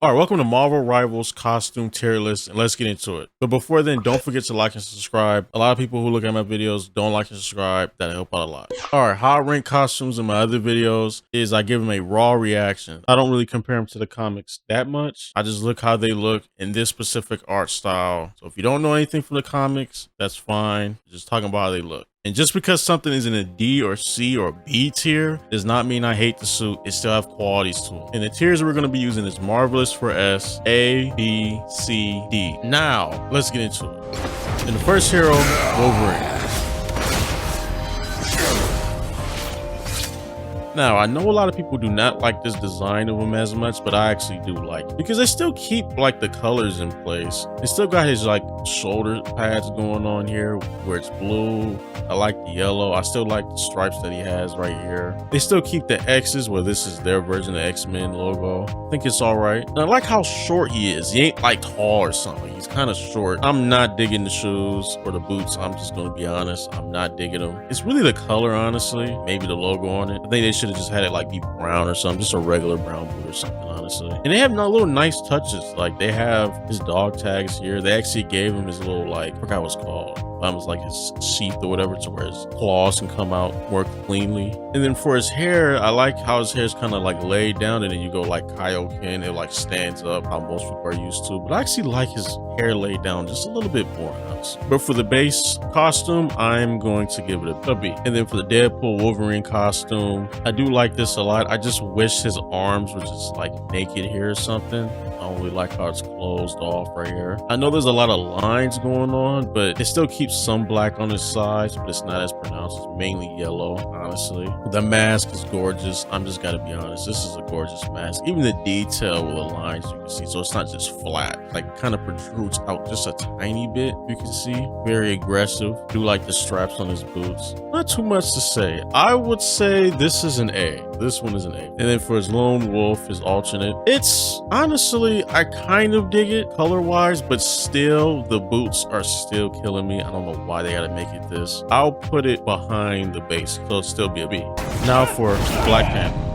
All right, welcome to Marvel Rivals costume tier list, and let's get into it. But before then, don't forget to like and subscribe. A lot of people who look at my videos don't like and subscribe. That'll help out a lot. All right, how I rank costumes in my other videos is I give them a raw reaction. I don't really compare them to the comics that much. I just look how they look in this specific art style. So if you don't know anything from the comics, that's fine. Just talking about how they look. And just because something is in a D or C or B tier does not mean I hate the suit. It still have qualities to it. And the tiers we're going to be using is Marvelous for S, A, B, C, D. Now, let's get into it. And the first hero, Wolverine. Now, I know a lot of people do not like this design of him as much, but I actually do like it because they still keep like the colors in place. They still got his like shoulder pads going on here where it's blue. I like the yellow. I still like the stripes that he has right here. They still keep the X's where this is their version of the X-Men logo. I think it's all right. And I like how short he is. He ain't like tall or something. He's kind of short. I'm not digging the shoes or the boots. I'm just going to be honest. I'm not digging them. It's really the color, honestly. Maybe the logo on it. I think they should have just had it like be brown or something, just a regular brown boot or something, honestly. And they have no little nice touches. Like they have his dog tags here. They actually gave him his little like, I forgot what it's called. It was like his sheath or whatever, to where his claws can come out more cleanly. And then for his hair, I like how his hair is kind of like laid down, and then you go like Kaioken, it like stands up, how most people are used to. But I actually like his hair laid down just a little bit more, honestly. But for the base costume, I'm going to give it a B. And then for the Deadpool Wolverine costume, I do like this a lot. I just wish his arms were just like naked here or something. I don't really like how it's closed off right here. I know there's a lot of lines going on, but it still keeps some black on his sides, but it's not as pronounced. It's mainly yellow, honestly. The mask is gorgeous. I'm just gotta be honest. This is a gorgeous mask. Even the detail with the lines you can see, so it's not just flat. Like kind of protrudes out just a tiny bit, you can see. Very aggressive. Do like the straps on his boots. Not too much to say. I would say this is an A. This one is an A. And then for his Lone Wolf, his alternate, it's honestly, I kind of dig it color-wise, but still, the boots are still killing me. I don't know why they gotta make it this. I'll put it behind the base, so it'll still be a B. Now for Black Panther.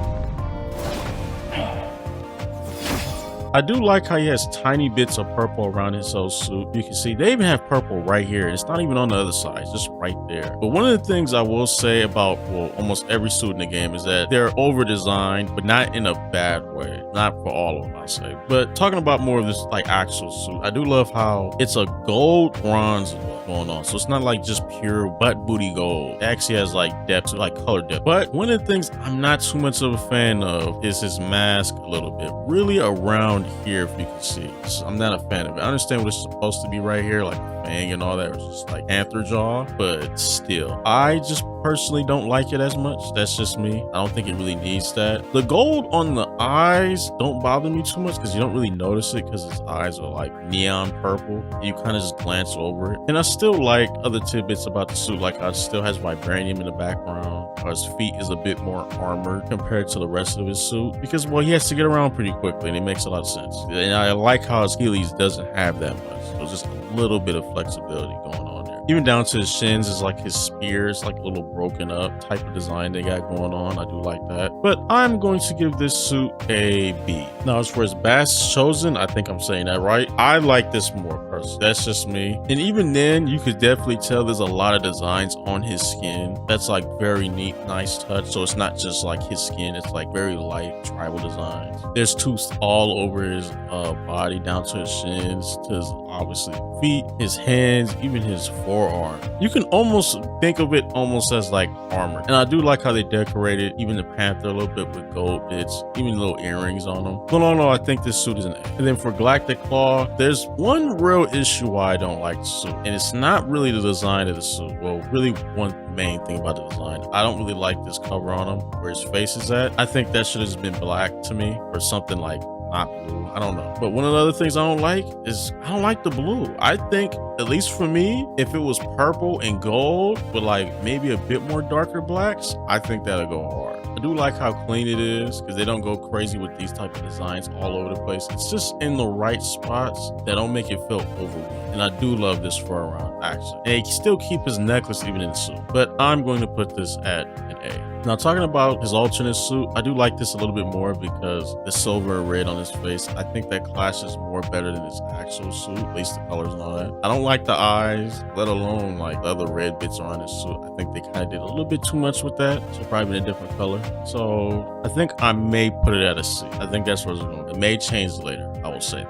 I do like how he has tiny bits of purple around his whole suit. You can see they even have purple right here. It's not even on the other side, it's just right there. But one of the things I will say about, well, almost every suit in the game is that they're over-designed, but not in a bad way. Not for all of them, I'll say. But talking about more of this like actual suit, I do love how it's a gold bronze look going on. So it's not like just pure butt booty gold. It actually has like depth, like color depth. But one of the things I'm not too much of a fan of is his mask a little bit. Really around here, if you can see. So I'm not a fan of it. I understand what it's supposed to be right here, like a fang and all that, or just like anther jaw, but still, I just personally don't like it as much. That's just me. I don't think it really needs that. The gold on the eyes don't bother me too much because you don't really notice it because his eyes are like neon purple. You kind of just glance over it. And I still like other tidbits about the suit, like how it still has vibranium in the background, how his feet is a bit more armored compared to the rest of his suit, because, well, he has to get around pretty quickly, and it makes a lot of sense. And I like how his Achilles doesn't have that much. So just a little bit of flexibility going on there. Even down to his shins is like his spears, like a little broken up type of design they got going on. I do like that. But I'm going to give this suit a B. Now, as for his Bash Chosen, I think I'm saying that right. I like this more personally. That's just me. And even then, you could definitely tell there's a lot of designs on his skin. That's like very neat, nice touch. So it's not just like his skin. It's like very light tribal designs. There's tooths all over his body, down to his shins, to his obviously feet, his hands, even his forearm. You can almost think of it almost as like armor. And I do like how they decorated even the Panther a little bit with gold bits, even little earrings on them. But no, I think this suit is an A. And then for Galactic Claw, there's one real issue why I don't like the suit. And it's not really the design of the suit. Well, really one main thing about the design. I don't really like this cover on him, where his face is at. I think that should have been black to me, or something like not blue. I don't know. But one of the other things I don't like is I don't like the blue. I think, at least for me, if it was purple and gold, but like maybe a bit more darker blacks, I think that'll go hard. I do like how clean it is because they don't go crazy with these type of designs all over the place. It's just in the right spots that don't make it feel overwhelming. And I do love this fur around, actually. And he still keep his necklace even in the suit. But I'm going to put this at an A. Now, talking about his alternate suit, I do like this a little bit more because the silver and red on his face, I think that clashes more better than his actual suit, at least the colors and all that. I don't like the eyes, let alone like the other red bits around his suit. I think they kind of did a little bit too much with that. So probably in a different color. So I think I may put it at a C. I think that's where it's going. It may change later, I will say.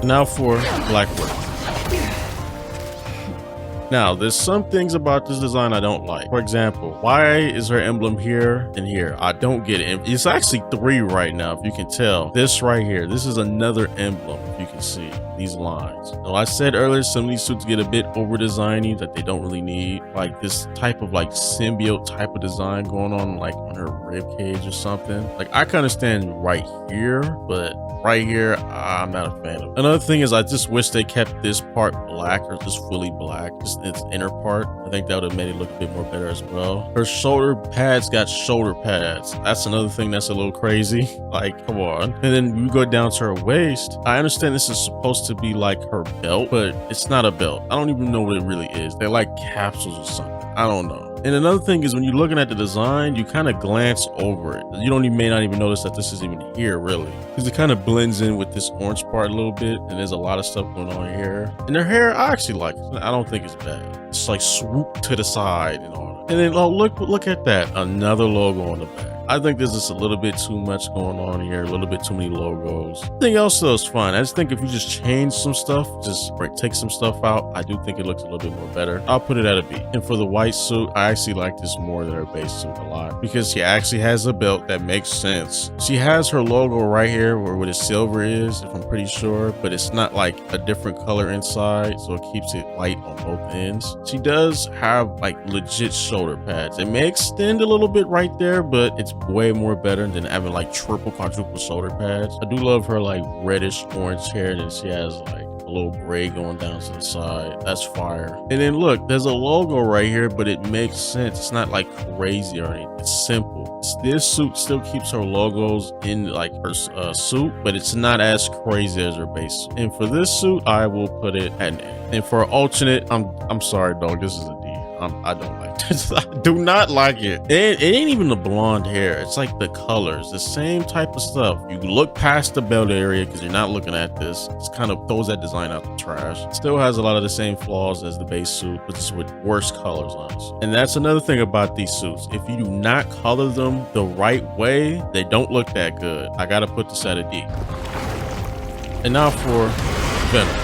Now for Black Widow. Now, there's some things about this design I don't like. For example, why is her emblem here and here? I don't get it. It's actually 3 right now, if you can tell. This right here, this is another emblem, if you can see these lines. Now, I said earlier, some of these suits get a bit over-designy that they don't really need. Like this type of like symbiote type of design going on like on her rib cage or something. Like I can understand right here, but right here, I'm not a fan of it. Another thing is I just wish they kept this part black or just fully black, just its inner part. I think that would have made it look a bit more better as well. Her shoulder pads got shoulder pads. That's another thing that's a little crazy. Like, come on. And then we go down to her waist. I understand this is supposed to be like her belt, but it's not a belt. I don't even know what it really is. They're like capsules or something. I don't know. And another thing is when you're looking at the design, you kind of glance over it. You may not even notice that this is even here really. Because it kind of blends in with this orange part a little bit. And there's a lot of stuff going on here. And her hair, I actually like it. I don't think it's bad. It's like swoop to the side and all that. And then, oh, look at that. Another logo on the back. I think there's just a little bit too much going on here, a little bit too many logos. Everything else though is fine. I just think if you just change some stuff, just take some stuff out, I do think it looks a little bit more better. I'll put it at a B. And for the white suit, I actually like this more than her base suit a lot because she actually has a belt that makes sense. She has her logo right here where the silver is, if I'm pretty sure, but it's not like a different color inside, so it keeps it light on both ends. She does have like legit shoulder pads. It may extend a little bit right there, but it's way more better than having like triple, quadruple shoulder pads. I do love her like reddish orange hair, and she has like a little gray going down to the side. That's fire. And then look, there's a logo right here, but it makes sense. It's not like crazy or anything. It's simple. This suit still keeps her logos in like her suit, but it's not as crazy as her base suit. And for this suit, I will put it at an A. And for alternate, I'm sorry, dog. This is a D. I don't like this. I do not like it. It ain't even the blonde hair. It's like the colors, the same type of stuff. You look past the belt area because you're not looking at this. It's kind of throws that design out the trash. It still has a lot of the same flaws as the base suit, but just with worse colors on it. And that's another thing about these suits. If you do not color them the right way, they don't look that good. I gotta put this at a D. And now for Venom.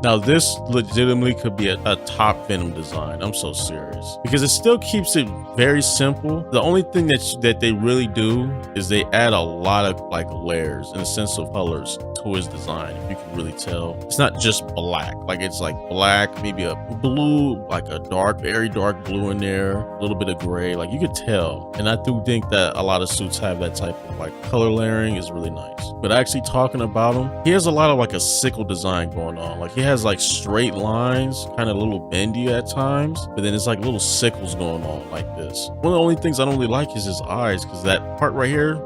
Now this legitimately could be a top Venom design. I'm so serious because it still keeps it very simple. The only thing that they really do is they add a lot of like layers in a sense of colors to his design. If you can really tell, it's not just black. Like it's like black, maybe a blue, like a dark, very dark blue in there, a little bit of gray. Like you could tell. And I do think that a lot of suits have that type of like color layering is really nice. But actually talking about him, he has a lot of like a sickle design going on. Like he has like straight lines, kind of a little bendy at times, but then it's like little sickles going on like this. One of the only things I don't really like is his eyes, because that part right here,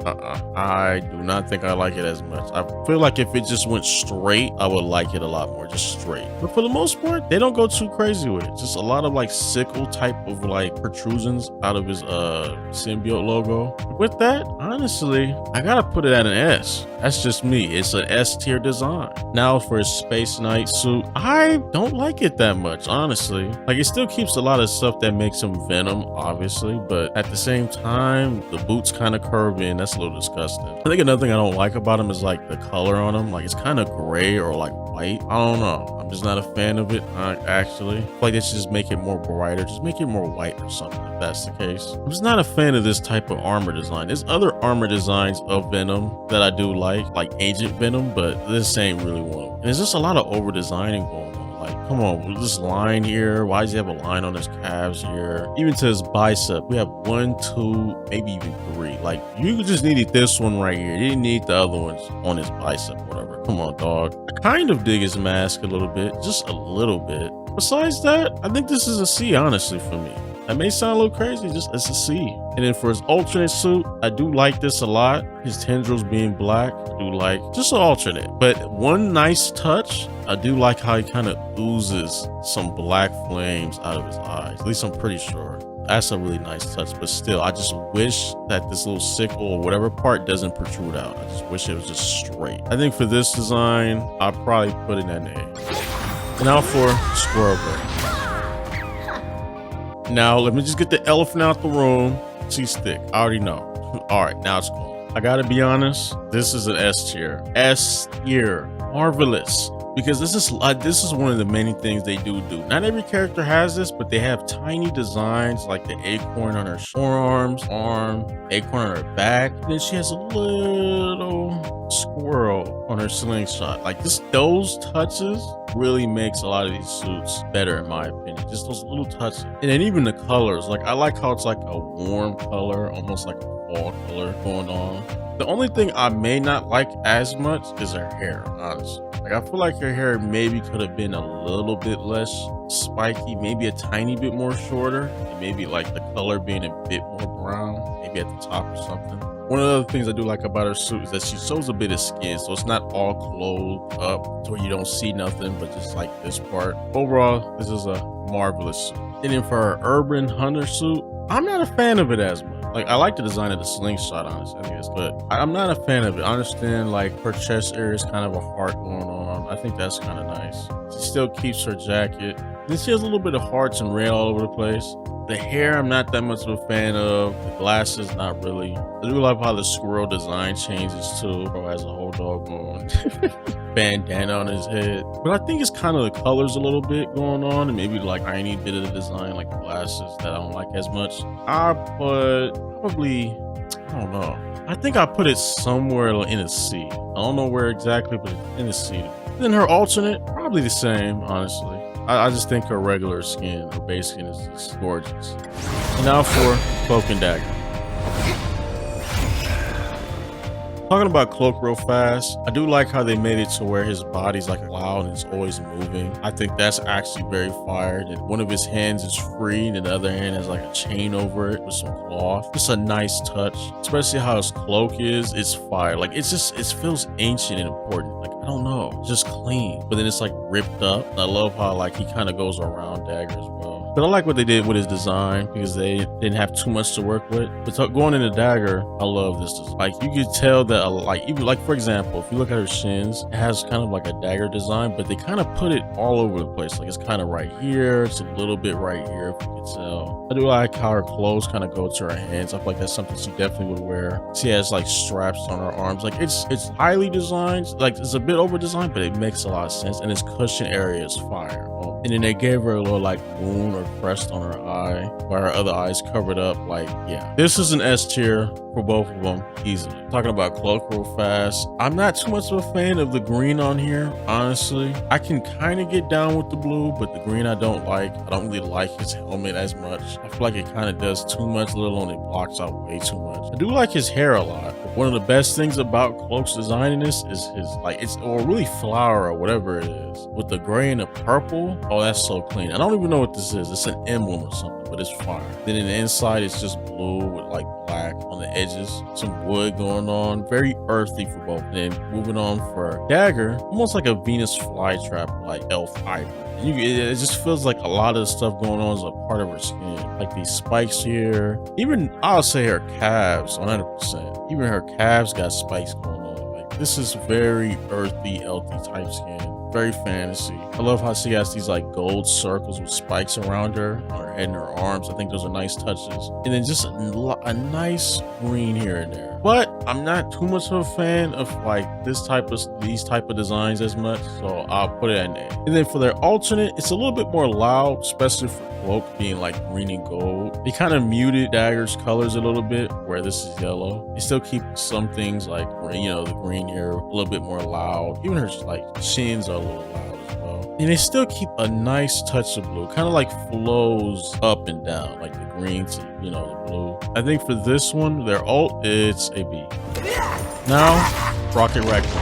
I do not think I like it as much. I feel like if it just went straight, I would like it a lot more, just straight. But for the most part, they don't go too crazy with it. Just a lot of like sickle type of like protrusions out of his symbiote logo. With that, honestly, I gotta put it at an S. That's just me. It's an S tier design. Now for his Space Knight suit, I don't like it that much, honestly. Like it still keeps a lot of stuff that makes him Venom, obviously, but at the same time, the boots kind of curve in. That's a little disgusting. I think another thing I don't like about him is like the color on him. Like it's kind of gray or like white. I don't know. I'm just not a fan of it, actually. I feel like they should just make it more brighter. Just make it more white or something, if that's the case. I'm just not a fan of this type of armor design. There's other armor designs of Venom that I do like Agent Venom, but this ain't really one. And there's just a lot of over designing going on. Like, come on, this line here. Why does he have a line on his calves here? Even to his bicep, we have 1, 2, maybe even 3. Like, you just needed this one right here. You didn't need the other ones on his bicep, whatever. Come on, dog. I kind of dig his mask a little bit, just a little bit. Besides that, I think this is a C, honestly, for me. That may sound a little crazy, just it's a C. And then for his alternate suit, I do like this a lot. His tendrils being black, I do like just an alternate. But one nice touch, I do like how he kind of oozes some black flames out of his eyes. At least I'm pretty sure. That's a really nice touch, but still, I just wish that this little sickle or whatever part doesn't protrude out. I just wish it was just straight. I think for this design, I'll probably put it in an A. And now for Squirrel Girl. Now, let me just get the elephant out the room. She's thick. I already know. All right, now it's cool. I gotta be honest, this is an S tier. S tier. Marvelous. Because this is one of the many things they do. Not every character has this, but they have tiny designs like the acorn on her forearms, acorn on her back. And then she has a little squirrel on her slingshot. Like those touches really makes a lot of these suits better in my opinion. Just those little touches. And then even the colors, like I like how it's like a warm color, almost like a fall color going on. The only thing I may not like as much is her hair, honestly. Like I feel like her hair maybe could have been a little bit less spiky, maybe a tiny bit more shorter, and maybe like the color being a bit more brown, maybe at the top or something. One of the other things I do like about her suit is that she shows a bit of skin, so it's not all clothed up to where you don't see nothing, but just like this part. Overall, this is a marvelous suit. And then for her urban hunter suit, I'm not a fan of it as much. Like I like the design of the slingshot, honestly, I think it's good. I'm not a fan of it. I understand like her chest area is kind of a heart going on. I think that's kind of nice. She still keeps her jacket. Then she has a little bit of hearts and red all over the place. The hair, I'm not that much of a fan of. The glasses, not really. I do love how the squirrel design changes too. Bro has a whole doggone bandana on his head. But I think it's kind of the colors a little bit going on, and maybe like tiny bit of the design, like the glasses that I don't like as much. I put probably, I don't know. I think I put it somewhere in a C. I don't know where exactly, but it's in a C. Then her alternate, probably the same, honestly. I just think her regular skin, her base skin is just gorgeous. And now for Cloak and Dagger. Talking about Cloak real fast, I do like how they made it to where his body's like a cloud and it's always moving. I think that's actually very fire. That one of his hands is free and the other hand has like a chain over it with some cloth. Just a nice touch, especially how his cloak is. It's fire. Like it feels ancient and important. Like I don't know, it's just clean. But then it's like ripped up. I love how like he kind of goes around Dagger as well. But I like what they did with his design because they didn't have too much to work with. But going into Dagger, I love this design. Like you could tell that like even like for example, if you look at her shins, it has kind of like a dagger design, but they kind of put it all over the place. Like it's kind of right here, it's a little bit right here, if you can tell. I do like how her clothes kind of go to her hands. I feel like that's something she definitely would wear. She has like straps on her arms. Like it's highly designed. Like it's a bit over designed, but it makes a lot of sense. And its cushion area is fire. And then they gave her a little like wound or crest on her eye, while her other eye's covered up. Like, yeah, this is an S tier for both of them easily. Talking about Cloak real fast, I'm not too much of a fan of the green on here, honestly. I can kind of get down with the blue, but the green I don't like. I don't really like his helmet as much. I feel like it kind of does too much, let alone it blocks out way too much. I do like his hair a lot. One of the best things about Cloak's design in this is his or really flower or whatever it is with the gray and the purple. Oh, that's so clean. I don't even know what this is. It's an emblem or something, but it's fire. Then in the inside, it's just blue with like black on the edges, some wood going on, very earthy for both. And then moving on for Dagger, almost like a Venus flytrap, like elf ivory. It just feels like a lot of the stuff going on is a part of her skin. Like these spikes here, even I'll say her calves, 100%. Even her calves got spikes going on. Like this is very earthy, healthy type skin. Very fantasy. I love how she has these like gold circles with spikes around her, on her head and her arms. I think those are nice touches. And then just a nice green here and there. But I'm not too much of a fan of like these type of designs as much, so I'll put it in there. And then for their alternate, it's a little bit more loud, especially for Cloak being like green and gold. They kind of muted Dagger's colors a little bit, where this is yellow. They still keep some things like, you know, the green here a little bit more loud. Even her like shins are a little loud as well. And they still keep a nice touch of blue, kind of like flows up and down, like the green to, you know, the blue. I think for this one, their alt, it's a B. Now, Rocket Raccoon.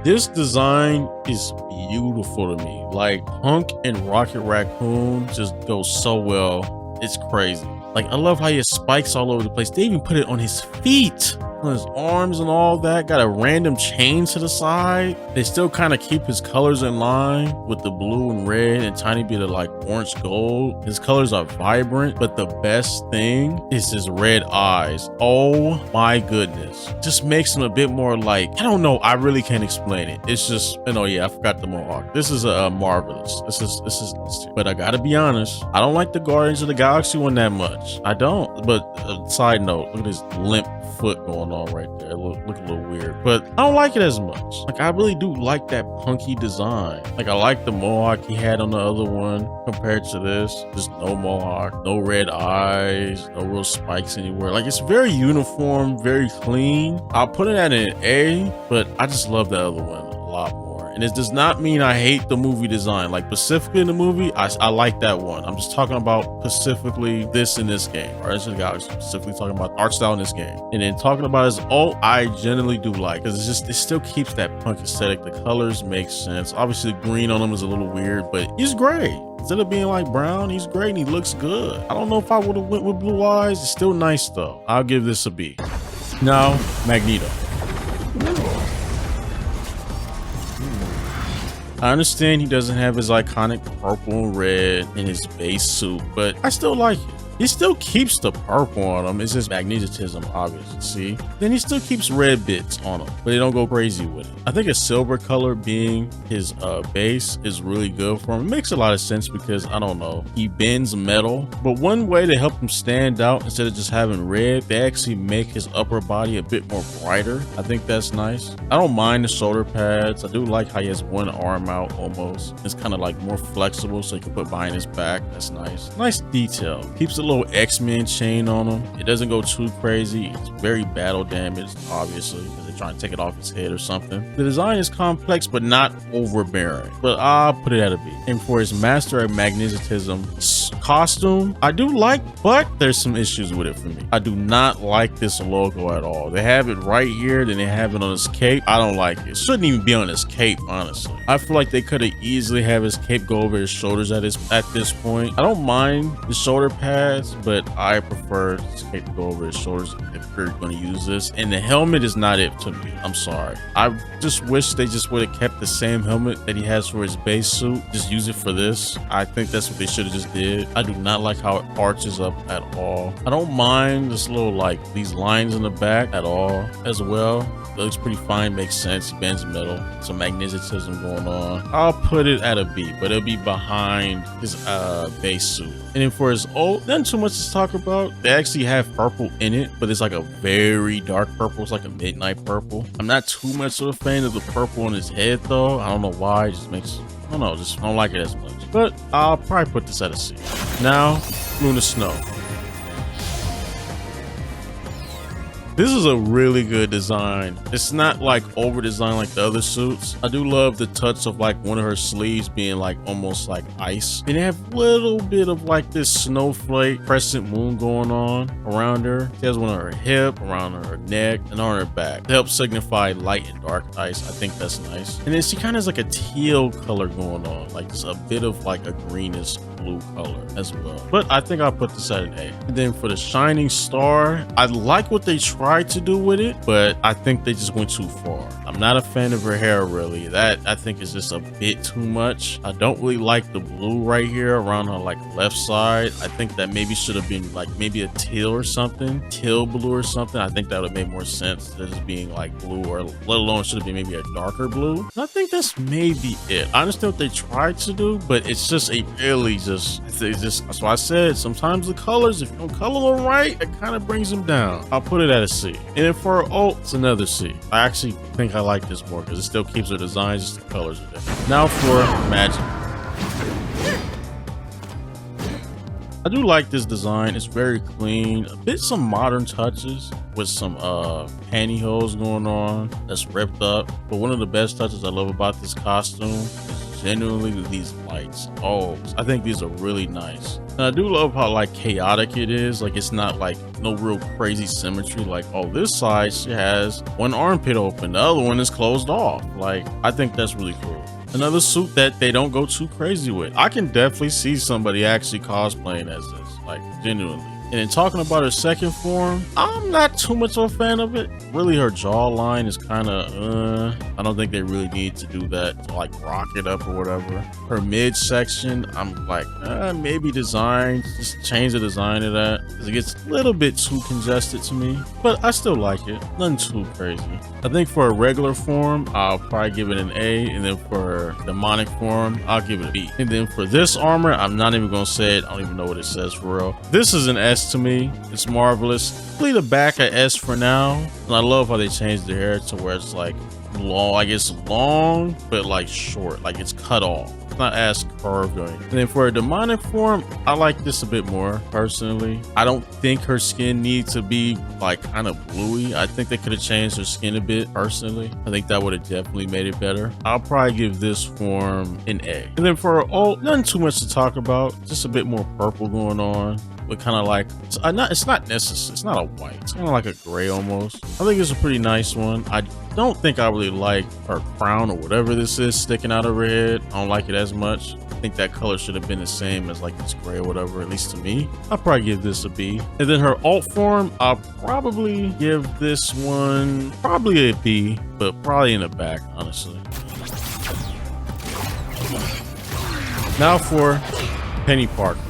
This design is beautiful to me. Like Punk and Rocket Raccoon just go so well. It's crazy. Like I love how he has spikes all over the place. They even put it on his feet. on his arms and all that. Got a random chain to the side. They still kind of keep his colors in line with the blue and red and tiny bit of like orange gold. His colors are vibrant, but the best thing is his red eyes. Oh my goodness. Just makes him a bit more like, I don't know. I really can't explain it. It's just, oh yeah, I forgot the mohawk. This is marvelous. This is nice too. But I gotta be honest, I don't like the Guardians of the Galaxy one that much. I don't. But side note, look at this limp foot going on right there. Look a little weird, but I don't like it as much. Like, I really do like that punky design. Like, I like the mohawk he had on the other one compared to this. Just no mohawk, no red eyes, no real spikes anywhere. Like, it's very uniform, very clean. I'll put it at an A, but I just love the other one a lot more. And it does not mean I hate the movie design. Like, specifically in the movie, I like that one. I'm just talking about specifically this in this game. Or as specifically talking about art style in this game. And then talking about his ult, I generally do like, because it still keeps that punk aesthetic. The colors make sense. Obviously, the green on him is a little weird, but he's great. Instead of being like brown, he's great and he looks good. I don't know if I would have went with blue eyes. It's still nice though. I'll give this a B. Now, Magneto. I understand he doesn't have his iconic purple and red in his base suit, but I still like it. He still keeps the purple on him. It's just magnetism, obviously. See? Then he still keeps red bits on him, but they don't go crazy with it. I think a silver color being his base is really good for him. It makes a lot of sense because, I don't know, he bends metal. But one way to help him stand out, instead of just having red, they actually make his upper body a bit more brighter. I think that's nice. I don't mind the shoulder pads. I do like how he has one arm out almost. It's kind of like more flexible so he can put behind his back. That's nice. Nice detail. Keeps a little X-Men chain on him. It doesn't go too crazy. It's very battle damaged, obviously, because they're trying to take it off his head or something. The design is complex, but not overbearing. But I'll put it at a B. And for his Master of Magnetism costume, I do like, but there's some issues with it for me. I do not like this logo at all. They have it right here, then they have it on his cape. I don't like it. Shouldn't even be on his cape, honestly. I feel like they could have easily have his cape go over his shoulders at this point. I don't mind the shoulder pads, but I prefer his cape to go over his shoulders if we're going to use this. And the helmet is not it to me. I'm sorry. I just wish they just would have kept the same helmet that he has for his base suit. Just use it for this. I think that's what they should have just did. I do not like how it arches up at all. I don't mind this little, like, these lines in the back at all as well. It looks pretty fine, makes sense. He bends metal, some magnetism going on. I'll put it at a B, but it'll be behind his base suit. And then for his ult, nothing too much to talk about. They actually have purple in it, but it's like a very dark purple. It's like a midnight purple. I'm not too much of a fan of the purple on his head though. I don't know why. It just makes, I don't know, just don't like it as much. But I'll probably put this at a C. Now, Luna Snow. This is a really good design. It's not like over designed like the other suits. I do love the touch of like one of her sleeves being like almost like ice. And they have a little bit of like this snowflake crescent moon going on around her. She has one on her hip, around her neck, and on her back to help signify light and dark ice. I think that's nice. And then she kind of has like a teal color going on, like just a bit of like a greenish blue color as well. But I think I'll put this at an A. And then for the Shining Star, I like what they tried to do with it, but I think they just went too far. I'm not a fan of her hair really. That I think is just a bit too much. I don't really like the blue right here around her like left side. I think that maybe should have been like maybe a teal or something, teal blue or something. I think that would have made more sense than just being like blue, or let alone should have been maybe a darker blue. And I think that's maybe it. I understand what they tried to do, but it's just a really that's why I said sometimes the colors, if you don't color them right, it kind of brings them down. I'll put it at a C. And then for ult, it's another C. I actually think I like this more because it still keeps the design, just the colors are different. Now for Magic. I do like this design. It's very clean, a bit some modern touches with some pantyhose going on that's ripped up. But one of the best touches I love about this costume is genuinely these lights. Oh, I think these are really nice. And I do love how like chaotic it is. Like it's not like no real crazy symmetry. Like, oh, this side she has one armpit open, the other one is closed off. Like, I think that's really cool. Another suit that they don't go too crazy with. I can definitely see somebody actually cosplaying as this, like genuinely. And then talking about her second form, I'm not too much of a fan of it. Really, her jawline is kind of, I don't think they really need to do that to like rock it up or whatever. Her midsection, I'm like, maybe design, just change the design of that, because it gets a little bit too congested to me, but I still like it. Nothing too crazy. I think for a regular form, I'll probably give it an A, and then for demonic form, I'll give it a B. And then for this armor, I'm not even gonna say it. I don't even know what it says for real. This is an S to me. It's marvelous. Probably the back a S for now. And I love how they changed the hair to where it's like long, I guess long, but like short, like it's cut off. It's not as curved or anything. And then for a demonic form, I like this a bit more personally. I don't think her skin needs to be like kind of bluey. I think they could have changed her skin a bit personally. I think that would have definitely made it better. I'll probably give this form an A. And then for nothing too much to talk about, just a bit more purple going on. But kind of like it's not necessary, it's not a white, it's kind of like a gray almost. I think it's a pretty nice one. I don't think I really like her crown or whatever this is sticking out of her head. I don't like it as much. I think that color should have been the same as like this gray or whatever, at least to me. I'll probably give this a B. And then her alt form, I'll probably give this one probably a B, but probably in the back, honestly. Now for Penny Parker.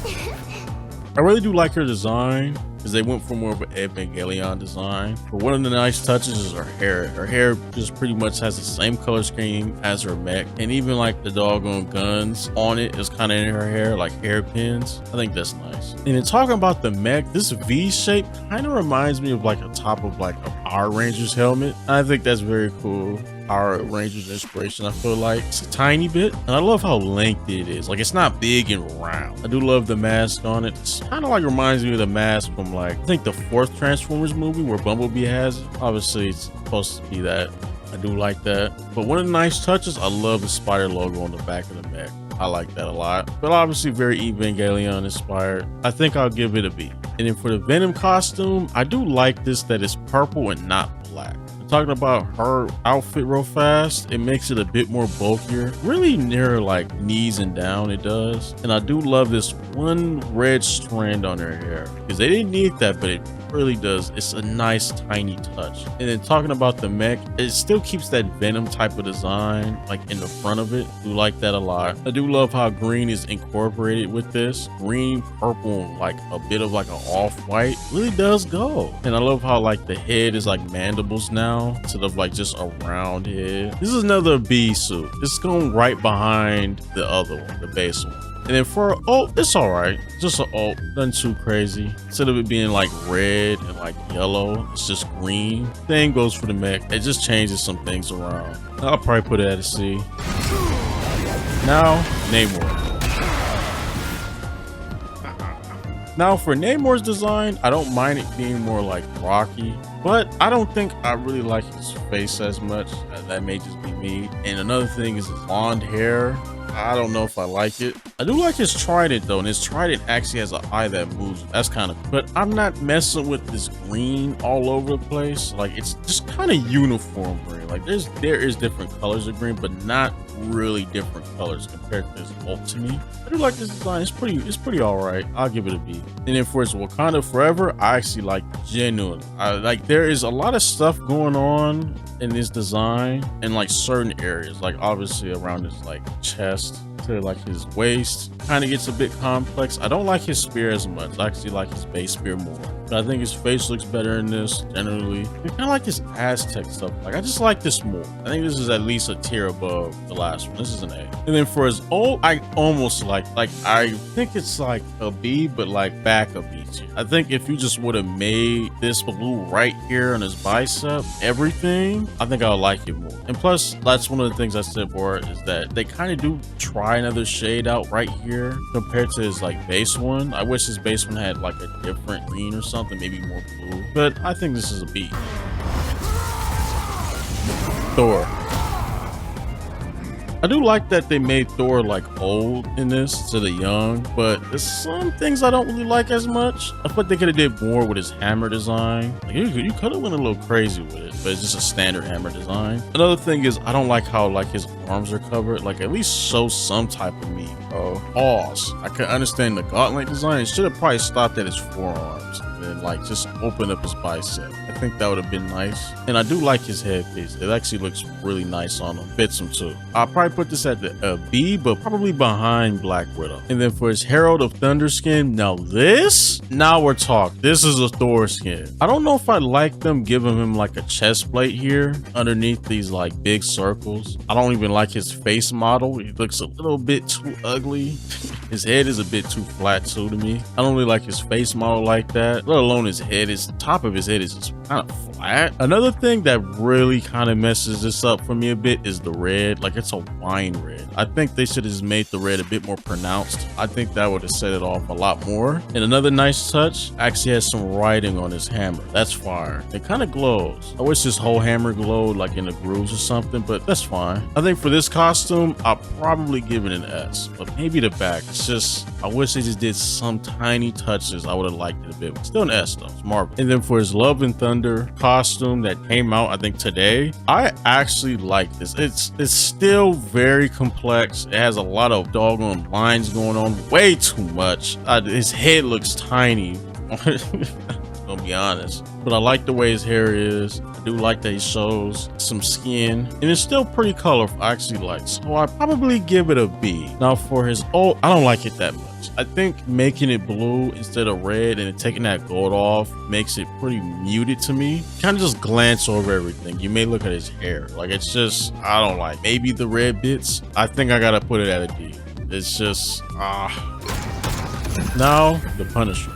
I really do like her design because they went for more of an Evangelion design. But one of the nice touches is her hair. Her hair just pretty much has the same color scheme as her mech. And even like the doggone guns on it is kind of in her hair, like hairpins. I think that's nice. And in talking about the mech, this V shape kind of reminds me of like a top of like a Power Rangers helmet. I think that's very cool. Power Rangers inspiration, I feel like. It's a tiny bit, and I love how lengthy it is. Like, it's not big and round. I do love the mask on it. It's kind of like reminds me of the mask from like, I think the 4th Transformers movie where Bumblebee has it. Obviously, it's supposed to be that. I do like that. But one of the nice touches, I love the spider logo on the back of the mech. I like that a lot. But obviously very Evangelion inspired. I think I'll give it a B. And then for the Venom costume, I do like this that it's purple and not black. Talking about her outfit real fast, it makes it a bit more bulkier, really near like knees and down it does. And I do love this one red strand on her hair because they didn't need that, but it really does. It's a nice tiny touch. And then talking about the mech, it still keeps that Venom type of design like in the front of it. I do like that a lot. I do love how green is incorporated with this. Green, purple, like a bit of like an off-white really does go. And I love how like the head is like mandibles now instead of like just a round head. This is another B suit. It's going right behind the other one, the base one. And then for it's all right. Just an alt, nothing too crazy. Instead of it being like red and like yellow, it's just green. Same goes for the mech. It just changes some things around. I'll probably put it at a C. Now, Namor. Now for Namor's design, I don't mind it being more like rocky, but I don't think I really like his face as much. That may just be me. And another thing is his blonde hair. I don't know if I like it. I do like his trident though, and his trident actually has an eye that moves. That's kind of, but I'm not messing with this green all over the place. Like it's just kind of uniform green. Like there is different colors of green, but not really different colors compared to his ult to me. I do like this design. It's pretty all right. I'll give it a B. And then for his Wakanda Forever, I actually like genuinely. There is a lot of stuff going on in this design in like certain areas, like obviously around his like chest to like his waist kind of gets a bit complex. I don't like his spear as much. I actually like his base spear more, but I think his face looks better in this generally. I kind of like his Aztec stuff. Like I just like this more. I think this is at least a tier above the last one. This is an A. And then for his ult, I almost like I think it's like a B, but like back a B tier. I think if you just would have made this blue right here on his bicep, everything, I think I would like it more. And plus, that's one of the things I said before is that they kind of do try another shade out right here compared to his like base one. I wish his base one had like a different green or something, maybe more blue, but I think this is a B. Thor. I do like that they made Thor like old in this instead of young, but there's some things I don't really like as much. I thought they could have did more with his hammer design. Like, you could have went a little crazy with it, but it's just a standard hammer design. Another thing is I don't like how like his arms are covered. Like at least show some type of meat, bro. Pause. I can understand the gauntlet design. It should have probably stopped at his forearms and like just open up his bicep. I think that would have been nice. And I do like his headpiece. It actually looks really nice on him. Fits him too. I'll probably put this at the B, but probably behind Black Widow. And then for his Herald of Thunder skin, now we're talking. This is a Thor skin. I don't know if I like them giving him like a chest plate here underneath these like big circles. I don't even like his face model. He looks a little bit too ugly. His head is a bit too flat too to me. I don't really like his face model like that, let alone his head. His top of his head is just kind of flat. Another thing that really kind of messes this up for me a bit is the red. Like it's a wine red. I think they should have just made the red a bit more pronounced. I think that would have set it off a lot more. And another nice touch, actually has some writing on his hammer. That's fire. It kind of glows. I wish his whole hammer glowed like in the grooves or something, but that's fine. I think for this costume, I'll probably give it an S, but maybe the back. It's just, I wish they just did some tiny touches. I would have liked it a bit. Still an S though, it's Marvel. And then for his Love and Thunder costume that came out, I think today, I actually like this. It's still very complex. It has a lot of doggone lines going on, way too much. His head looks tiny. Gonna be honest, but I like the way his hair is. I do like that he shows some skin, and it's still pretty colorful. I actually like, so I probably give it a B. Now for his ult, I don't like it that much. I think making it blue instead of red and taking that gold off makes it pretty muted to me. Kind of just glance over everything. You may look at his hair, like it's just, I don't like. Maybe the red bits, I think I gotta put it at a D. It's just now the Punisher.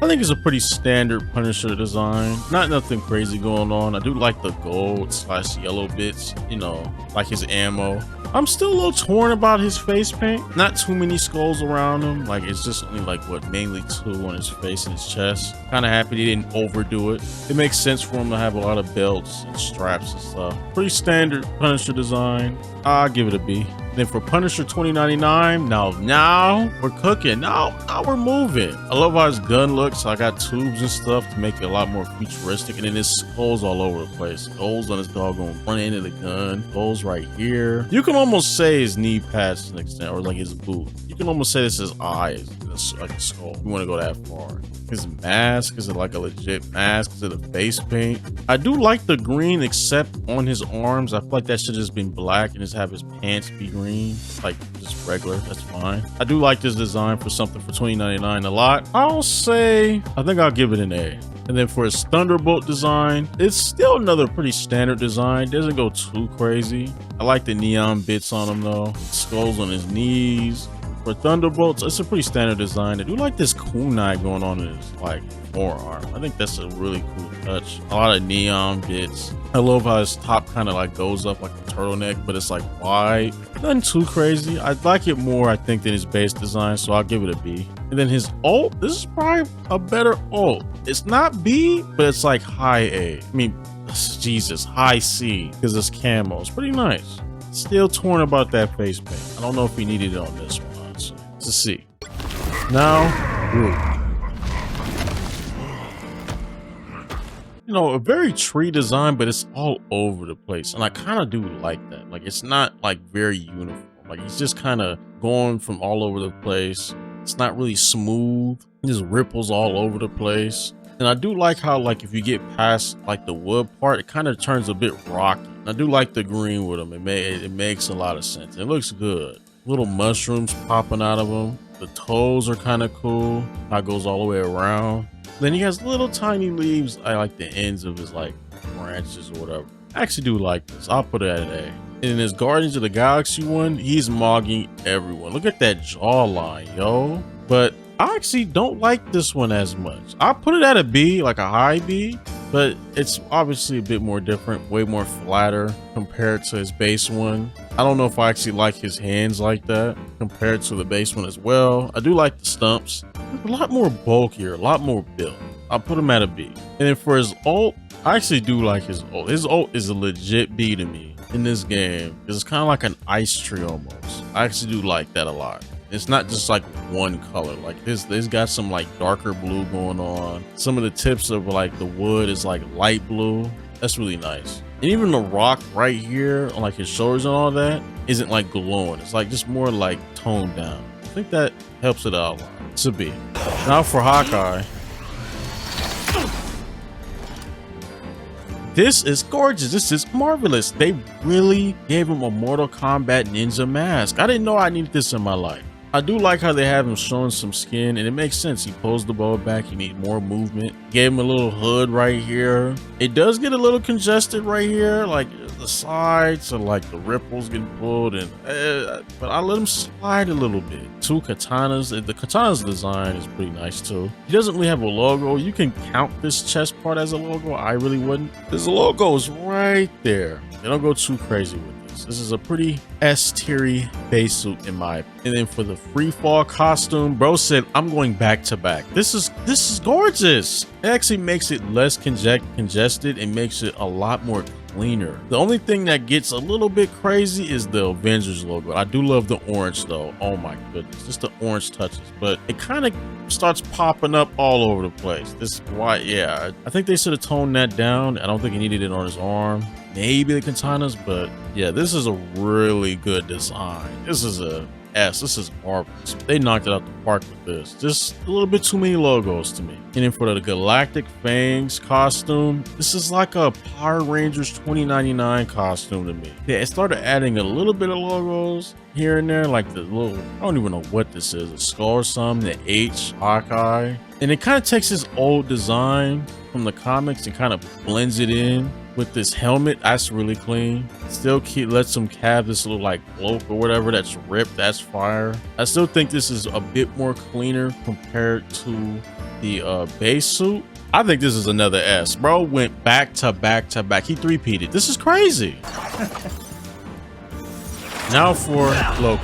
I think it's a pretty standard Punisher design. Not nothing crazy going on. I do like the gold / yellow bits, you know, like his ammo. I'm still a little torn about his face paint. Not too many skulls around him. Like it's just only like what, mainly 2 on his face and his chest. Kind of happy they didn't overdo it. It makes sense for him to have a lot of belts and straps and stuff. Pretty standard Punisher design. I'll give it a B. Then for Punisher 2099, now we're cooking. Now we're moving. I love how his gun looks. I got tubes and stuff to make it a lot more futuristic. And then his skulls all over the place. Skulls on his doggone front end of the gun. Skulls right here. You can almost say his knee pads to an extent, or like his boot. You can almost say this is his eyes, like a skull. You want to go that far. His mask, is it like a legit mask? Is it a face paint? I do like the green, except on his arms. I feel like that should just been black and just have his pants be green, like just regular. That's fine. I do like this design for something for 2099 a lot. I'll say, I think I'll give it an A. And then for his Thunderbolt design, it's still another pretty standard design. Doesn't go too crazy. I like the neon bits on him though. Skulls on his knees. For Thunderbolts, it's a pretty standard design. I do like this kunai going on in his like forearm. I think that's a really cool touch. A lot of neon bits. I love how his top kind of like goes up like a turtleneck, but it's like wide. Nothing too crazy. I'd like it more, I think, than his base design, so I'll give it a B. And then his ult, this is probably a better ult. It's not B, but it's like high A. I mean, Jesus, high C, because it's camo. It's pretty nice. Still torn about that face paint. I don't know if he needed it on this one. To see. Now, Groot. You know, a very tree design, but it's all over the place. And I kind of do like that. Like, it's not like very uniform. Like, he's just kind of going from all over the place. It's not really smooth. It just ripples all over the place. And I do like how, like, if you get past like the wood part, it kind of turns a bit rocky. And I do like the green with him. It makes a lot of sense. It looks good. Little mushrooms popping out of him. The toes are kind of cool. How it goes all the way around. Then he has little tiny leaves. I like the ends of his like branches or whatever. I actually do like this. I'll put it at an A. And in his Guardians of the Galaxy one, he's mogging everyone. Look at that jawline, yo. But I actually don't like this one as much. I'll put it at a B, like a high B. But it's obviously a bit more different, way more flatter compared to his base one. I don't know if I actually like his hands like that compared to the base one as well. I do like the stumps. A lot more bulkier, a lot more built. I'll put him at a B. And then for his ult, I actually do like his ult. His ult is a legit B to me. in this game. It's kind of like an ice tree almost. I actually do like that a lot. It's not just like one color. Like this got some like darker blue going on. Some of the tips of like the wood is like light blue. That's really nice. And even the rock right here on like his shoulders and all that isn't like glowing. It's like just more like toned down. I think that helps it out a lot. It's a B. Now for Hawkeye. This is gorgeous. This is marvelous. They really gave him a Mortal Kombat ninja mask. I didn't know I needed this in my life. I do like how they have him showing some skin, and it makes sense. He pulls the bow back. He needs more movement. Gave him a little hood right here. It does get a little congested right here, like the sides, or like the ripples getting pulled, and but I let him slide a little bit. Two katanas. The katana's design is pretty nice too. He doesn't really have a logo. You can count this chest part as a logo. I really wouldn't. This logo is right there. They don't go too crazy with it. This is a pretty S-tier base suit in my opinion. And then for the free fall costume, bro said I'm going back to back. This is gorgeous. It actually makes it less congested and makes it a lot more cleaner. The only thing that gets a little bit crazy is the Avengers logo. I do love the orange though. Oh my goodness, just the orange touches, but it kind of starts popping up all over the place. This is why, yeah, I think they should have toned that down. I don't think he needed it on his arm. Maybe the katanas, but yeah, this is a really good design. This is a S. This is marvelous. They knocked it out the park with this. Just a little bit too many logos to me. And then for the Galactic Fangs costume, this is like a Power Rangers 2099 costume to me. Yeah, it started adding a little bit of logos here and there, like the little, I don't even know what this is, a skull or something, the H, Hawkeye. And it kind of takes this old design from the comics and kind of blends it in with this helmet. That's really clean. Still lets them have this little like cloak or whatever that's ripped. That's fire. I still think this is a bit more cleaner compared to the base suit. I think this is another S. Bro went back to back to back. He three-peated. This is crazy. Now for Loki.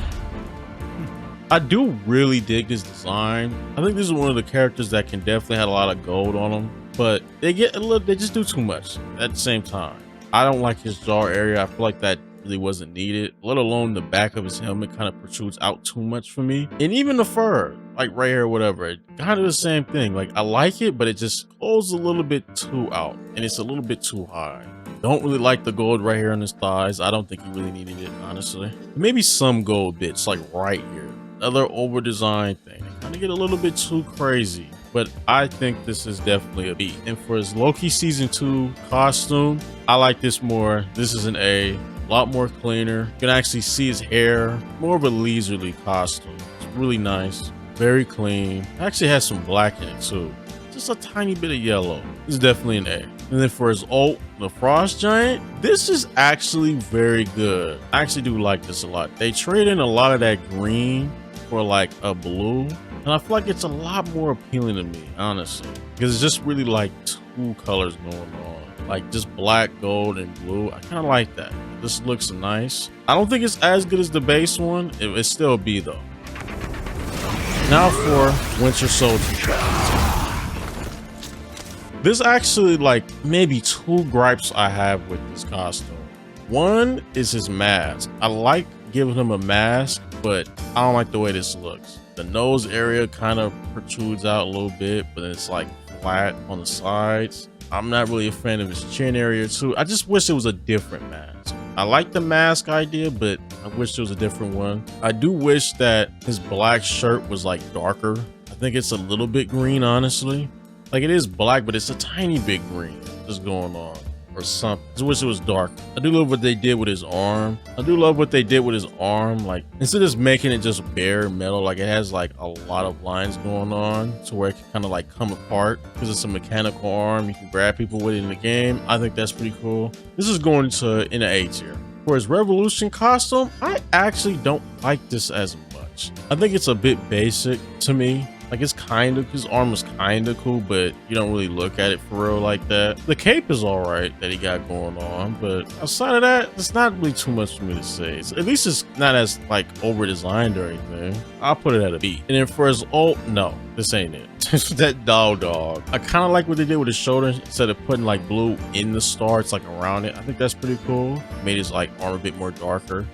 I do really dig this design. I think this is one of the characters that can definitely have a lot of gold on them, but they just do too much at the same time. I don't like his jaw area. I feel like that really wasn't needed, let alone the back of his helmet kind of protrudes out too much for me. And even the fur, like right here or whatever, kind of the same thing. Like I like it, but it just goes a little bit too out and it's a little bit too high. Don't really like the gold right here on his thighs. I don't think he really needed it, honestly. Maybe some gold bits like right here. Another over designed thing. They kind of get a little bit too crazy, but I think this is definitely a B. And for his Loki season 2 costume, I like this more. This is an A lot more cleaner. You can actually see his hair, more of a leisurely costume. It's really nice, very clean. It actually has some black in it too, just a tiny bit of yellow. This is definitely an A. And then for his ult, the Frost Giant, this is actually very good. I actually do like this a lot. They trade in a lot of that green for like a blue, and I feel like it's a lot more appealing to me, honestly, because it's just really like two colors going on, like just black, gold, and blue. I kind of like that. This looks nice. I don't think it's as good as the base one. It's still a B though. Now for Winter Soldier. There's actually like maybe 2 gripes I have with this costume. One is his mask. I like giving him a mask, but I don't like the way this looks. The nose area kind of protrudes out a little bit, but it's like flat on the sides. I'm not really a fan of his chin area too. I just wish it was a different mask. I like the mask idea, but I wish there was a different one. I do wish that his black shirt was like darker. I think it's a little bit green, honestly. Like it is black, but it's a tiny bit green just going on or something. I just wish it was dark. I do love what they did with his arm. Like instead of just making it just bare metal, like it has like a lot of lines going on to where it can kind of like come apart because it's a mechanical arm. You can grab people with it in the game. I think that's pretty cool. This is going to in the A tier. For his Revolution costume, I actually don't like this as much. I think it's a bit basic to me. Like it's kind of, his arm is kind of cool, but you don't really look at it for real like that. The cape is all right that he got going on, but outside of that, it's not really too much for me to say. At least it's not as like over designed or anything. I'll put it at a B. And then for his ult, no, this ain't it. That dog. I kind of like what they did with his shoulder. Instead of putting like blue in the star, it's like around it. I think that's pretty cool. Made his like armor a bit more darker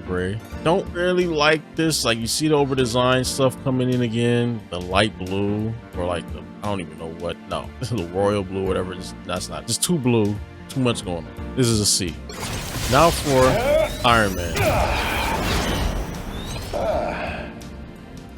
gray. Don't really like this. Like, you see the over design stuff coming in again. The light blue, or like the, I don't even know what. No, this is the royal blue, whatever. That's not. Just too blue. Too much going on. This is a C. Now for Iron Man.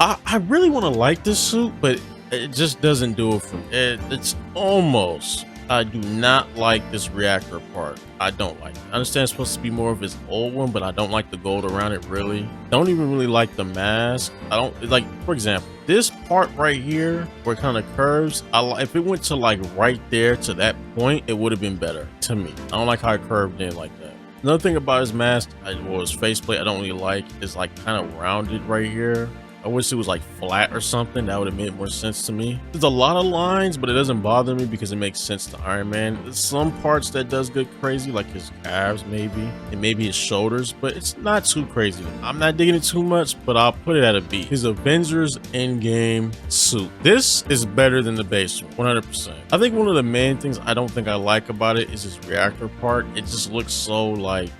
I really want to like this suit, but it just doesn't do it for me. It's almost. I do not like this reactor part. I don't like it. I understand it's supposed to be more of his old one, but I don't like the gold around it really. Don't even really like the mask. I don't like, for example, this part right here where it kind of curves. If it went to like right there to that point, it would have been better to me. I don't like how it curved in like that. Another thing about his mask, or his faceplate, I don't really like is like kind of rounded right here. I wish it was like flat or something. That would have made more sense to me. There's a lot of lines, but it doesn't bother me because it makes sense to Iron Man. There's some parts that does get crazy, like his calves maybe, and maybe his shoulders, but it's not too crazy. I'm not digging it too much, but I'll put it at a B. His Avengers Endgame suit. This is better than the base one, 100%. I think one of the main things I don't think I like about it is his reactor part. It just looks so like,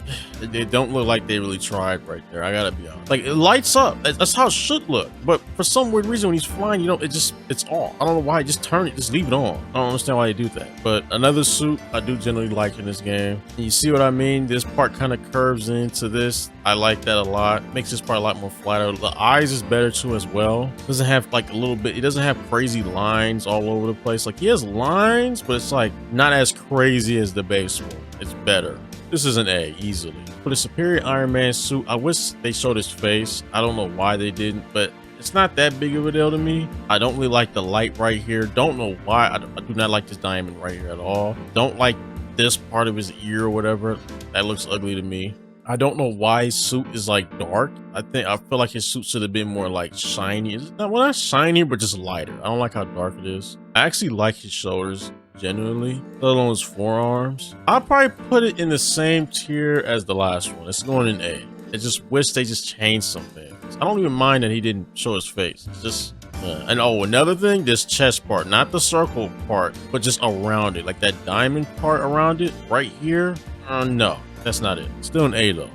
they don't look like they really tried right there. I gotta be honest. Like, it lights up. That's how it should look, but for some weird reason when he's flying, you know, it's off. I don't know why. Just turn it, just leave it on. I don't understand why they do that. But another suit I do generally like in this game. And you see what I mean? This part kind of curves into this. I like that a lot. Makes this part a lot more flatter. The eyes is better too as well. Doesn't have like a little bit, it doesn't have crazy lines all over the place. Like, he has lines, but it's like not as crazy as the base one. It's better. This is an A, easily. For the superior Iron Man suit, I wish they showed his face. I don't know why they didn't, but it's not that big of a deal to me. I don't really like the light right here. Don't know why. I do not like this diamond right here at all. Don't like this part of his ear or whatever. That looks ugly to me. I don't know why his suit is like dark. I feel like his suit should have been more like shiny. It's not, well, not shiny, but just lighter. I don't like how dark it is. I actually like his shoulders, genuinely, let alone his forearms. I'll probably put it in the same tier as the last one. It's going in A. I just wish they just changed some things. I don't even mind that he didn't show his face. It's just, and oh, another thing, this chest part, not the circle part, but just around it, like that diamond part around it, right here. No, that's not it. Still an A though.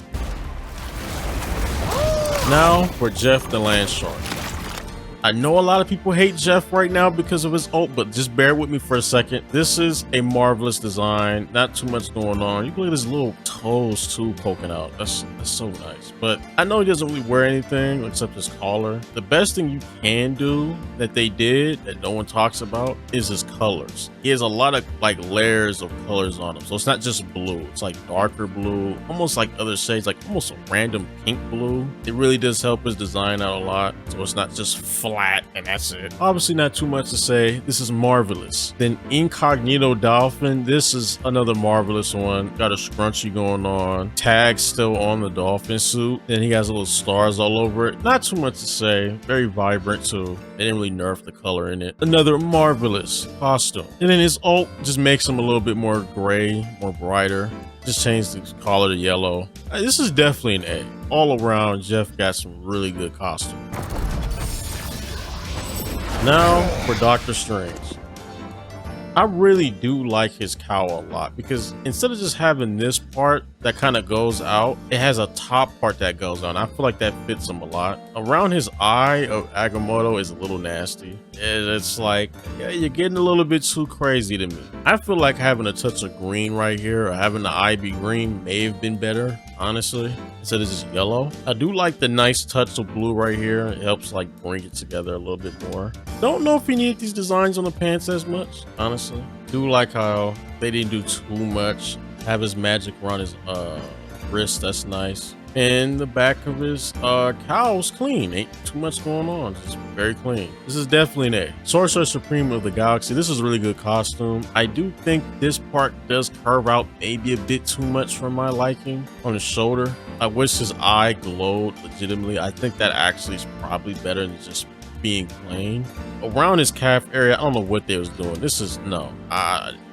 Now for Jeff the Land Shark. I know a lot of people hate Jeff right now because of his ult, but just bear with me for a second. This is a marvelous design. Not too much going on. You can look at his little toes too poking out. That's so nice. But I know he doesn't really wear anything except his collar. The best thing you can do that they did that no one talks about is his colors. He has a lot of like layers of colors on him. So it's not just blue. It's like darker blue, almost like other shades, like almost a random pink blue. It really does help his design out a lot. So it's not just flat and that's it. Obviously not too much to say. This is marvelous. Then Incognito Dolphin. This is another marvelous one. Got a scrunchie going on. Tag still on the dolphin suit. Then he has little stars all over it. Not too much to say. Very vibrant too. They didn't really nerf the color in it. Another marvelous costume. And then his ult just makes him a little bit more gray, more brighter. Just changed the color to yellow. This is definitely an A. All around, Jeff got some really good costume. Now for Doctor Strange. I really do like his cowl a lot because instead of just having this part that kind of goes out, it has a top part that goes on. I feel like that fits him a lot. Around his eye of Agamotto is a little nasty. It's like, yeah, you're getting a little bit too crazy to me. I feel like having a touch of green right here or having the eye be green may have been better, honestly, instead of just yellow. I do like the nice touch of blue right here. It helps like bring it together a little bit more. Don't know if he needed these designs on the pants as much, honestly. Do like how they didn't do too much. Have his magic around his wrist, that's nice. And the back of his cowl's clean. Ain't too much going on. Just very clean. This is definitely an A. Sorcerer Supreme of the Galaxy. This is a really good costume. I do think this part does curve out maybe a bit too much for my liking on his shoulder. I wish his eye glowed legitimately. I think that actually is probably better than just being plain. Around his calf area, I don't know what they was doing. This is no.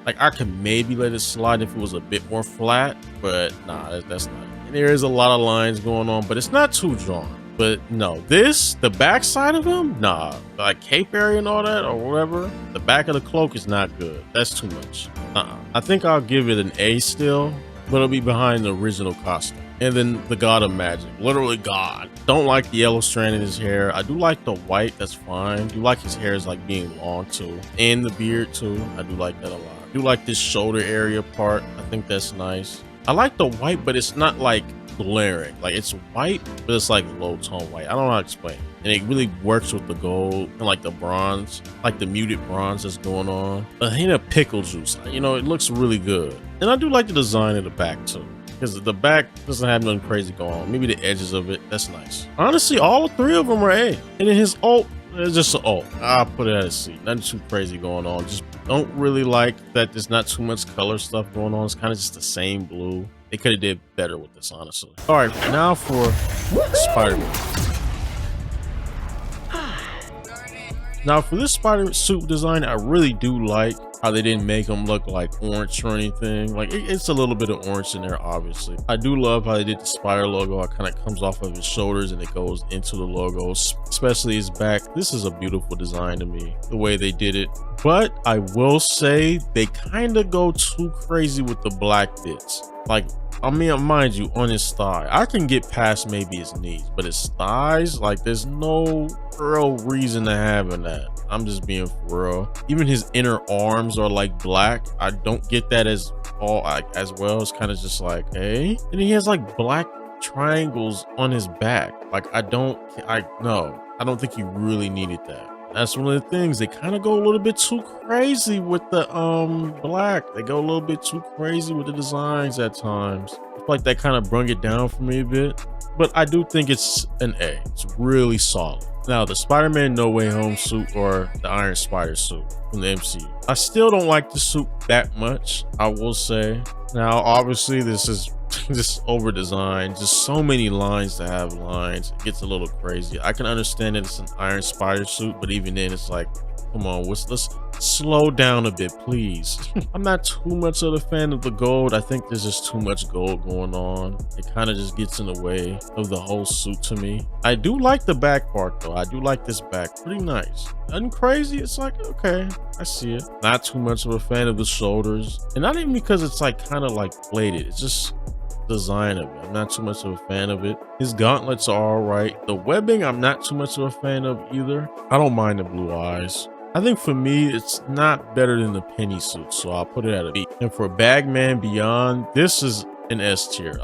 Like I could maybe let it slide if it was a bit more flat, but nah, that's not it. There is a lot of lines going on, but it's not too drawn. But no, the backside of him, nah, like cape area and all that or whatever. The back of the cloak is not good. That's too much. I think I'll give it an A still, but it'll be behind the original costume. And then the God of Magic, literally God. Don't like the yellow strand in his hair. I do like the white, that's fine. Do like his hair is like being long too, and the beard too. I do like that a lot. I do like this shoulder area part. I think that's nice. I like the white, but it's not like glaring. Like it's white, but it's like low tone white. I don't know how to explain it. And it really works with the gold and like the bronze, like the muted bronze that's going on. A hint of pickle juice. You know, it looks really good. And I do like the design of the back too, because the back doesn't have nothing crazy going on. Maybe the edges of it, that's nice. Honestly, all three of them are A. And then his ult, it's just an ult. I'll put it at a C. Nothing too crazy going on. Just don't really like that there's not too much color stuff going on. It's kind of just the same blue. They could have did better with this, honestly. All right, now for Spider-Man. Now for this spider suit design, I really do like how they didn't make him look like orange or anything. Like it's a little bit of orange in there, obviously. I do love how they did the spider logo. It kind of comes off of his shoulders and it goes into the logo, especially his back. This is a beautiful design to me, the way they did it. But I will say they kind of go too crazy with the black bits. Like, I mean, mind you, on his thigh, I can get past maybe his knees, but his thighs, like, there's no real reason to having that. I'm just being for real. Even his inner arms are like black. I don't get that as well. It's kind of just like, hey, and he has like black triangles on his back. Like, I don't think he really needed that. That's one of the things. They kind of go a little bit too crazy with the black. They go a little bit too crazy with the designs at times. I feel like that kind of brung it down for me a bit. But I do think it's an A. It's really solid. Now, the Spider-Man No Way Home suit or the Iron Spider suit from the MCU. I still don't like the suit that much, I will say. Now, obviously, this is just over designed, just so many lines to have lines. It gets a little crazy. I can understand that it's an Iron Spider suit, but even then it's like, come on, let's slow down a bit, please. I'm not too much of a fan of the gold. I think there's just too much gold going on. It kind of just gets in the way of the whole suit to me. I do like the back part though. I do like this back, pretty nice. Nothing crazy. It's like, okay, I see it. Not too much of a fan of the shoulders, and not even because it's like kind of like plated. It's just design of it. I'm not too much of a fan of it. His gauntlets are all right. The webbing, I'm not too much of a fan of either. I don't mind the blue eyes. I think for me, it's not better than the Penny suit, so I'll put it at a B. And for Bagman Beyond, this is an S tier.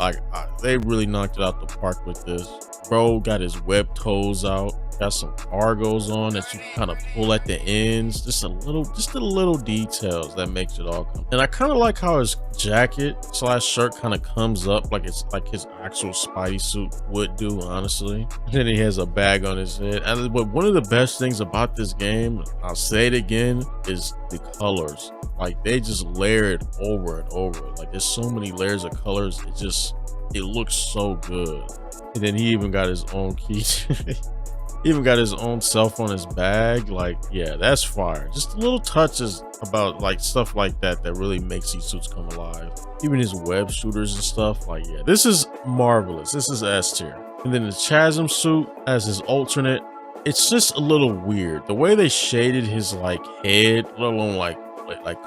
They really knocked it out the park with this. Bro got his web toes out. Got some Argos on that you kind of pull at the ends. Just the little details that makes it all come. And I kind of like how his jacket / shirt kind of comes up like it's like his actual Spidey suit would do, honestly. And then he has a bag on his head. But one of the best things about this game, I'll say it again, is the colors. Like they just layer it over and over. Like there's so many layers of colors. It looks so good. And then he even got his own key. Even got his own self on his bag. Like, yeah, that's fire. Just little touches about like stuff like that really makes these suits come alive. Even his web shooters and stuff. Like, yeah, this is marvelous. This is S tier. And then the Chasm suit as his alternate, it's just a little weird. The way they shaded his like head, let alone like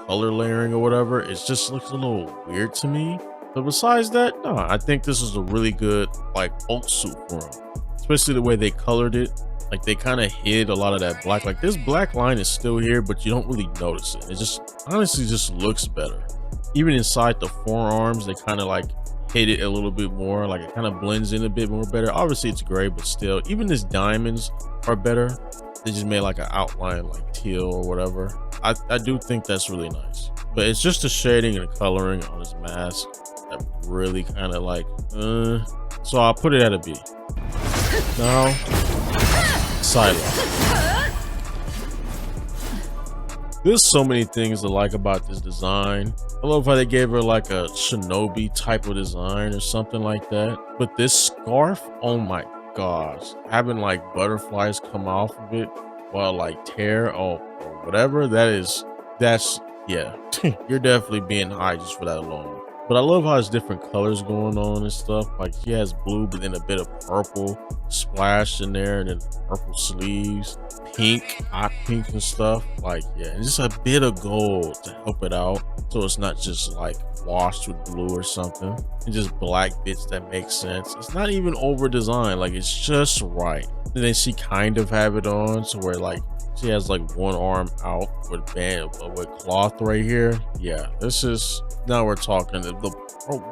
color layering or whatever, it just looks a little weird to me. But besides that, no, I think this is a really good like ult suit for him. Especially the way they colored it. Like they kind of hid a lot of that black. Like this black line is still here, but you don't really notice it. It just honestly just looks better. Even inside the forearms, they kind of like hid it a little bit more. Like it kind of blends in a bit more better. Obviously it's gray, but still, even his diamonds are better. They just made like an outline like teal or whatever. I do think that's really nice. But it's just the shading and the coloring on his mask that really kind of like, so I'll put it at a B. Now, Psylocke. There's so many things to like about this design. I love how they gave her like a shinobi type of design or something like that. But this scarf, oh my gosh, having like butterflies come off of it while like tear or whatever, that's yeah. You're definitely being high just for that alone. But I love how there's different colors going on and stuff. Like she has blue, but then a bit of purple splashed in there, and then purple sleeves, pink, hot pink and stuff. Like, yeah, and just a bit of gold to help it out. So it's not just like washed with blue or something. And just black bits that make sense. It's not even over designed, like it's just right. And then she kind of have it on so where like she has like one arm out with band with cloth right here. Yeah, this is, now we're talking.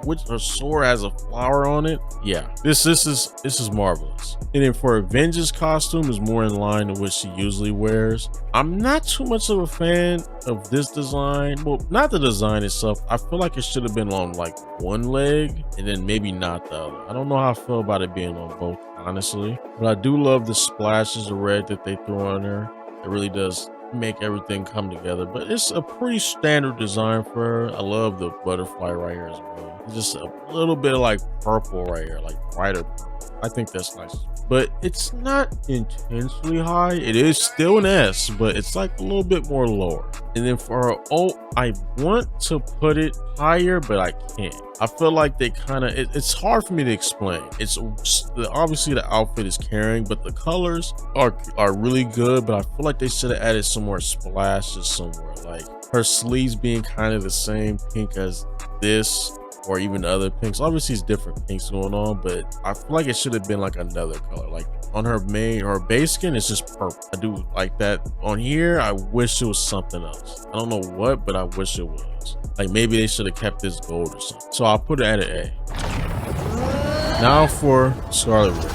Which her sword has a flower on it. Yeah, this is marvelous. And then for Vengeance costume is more in line with what she usually wears. I'm not too much of a fan of this design. Well, not the design itself. I feel like it should have been on like one leg and then maybe not the other. I don't know how I feel about it being on both, honestly. But I do love the splashes of red that they threw on her. It really does make everything come together, but it's a pretty standard design for her. I love the butterfly right here as well. It's just a little bit of like purple right here, like brighter purple. I think that's nice, but it's not intensely high. It is still an S, but it's like a little bit more lower. And then for her ult, I want to put it higher, but I can't. I feel like they kind of, it's hard for me to explain. It's obviously the outfit is carrying, but the colors are really good, but I feel like they should have added some more splashes somewhere, like her sleeves being kind of the same pink as this, or even other pinks. Obviously it's different pinks going on, but I feel like it should have been like another color. Like on her base skin, it's just purple. I do like that. On here, I wish it was something else. I don't know what, but I wish it was. Like maybe they should have kept this gold or something. So I'll put it at an A. Now for Scarlet Witch.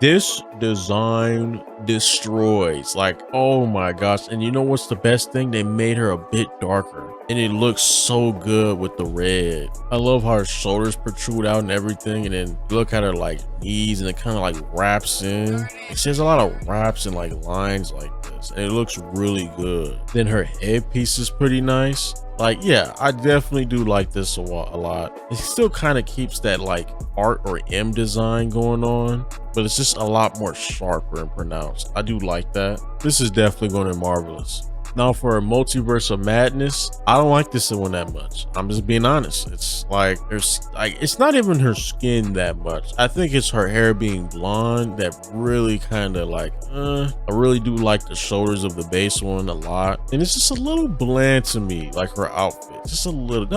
This design destroys, like, oh my gosh. And you know what's the best thing? They made her a bit darker and it looks so good with the red. I love how her shoulders protrude out and everything, and then look at her like knees and it kind of like wraps in. She has a lot of wraps and like lines like this, and it looks really good. Then her headpiece is pretty nice. Like, yeah, I definitely do like this a lot. It still kind of keeps that like art or M design going on, but it's just a lot more sharper and pronounced. I do like that. This is definitely going to be marvelous. Now for a Multiverse of Madness, I don't like this one that much. I'm just being honest. It's like it's not even her skin that much. I think it's her hair being blonde that really kind of like, I really do like the shoulders of the base one a lot. And it's just a little bland to me, like her outfit. Just a little,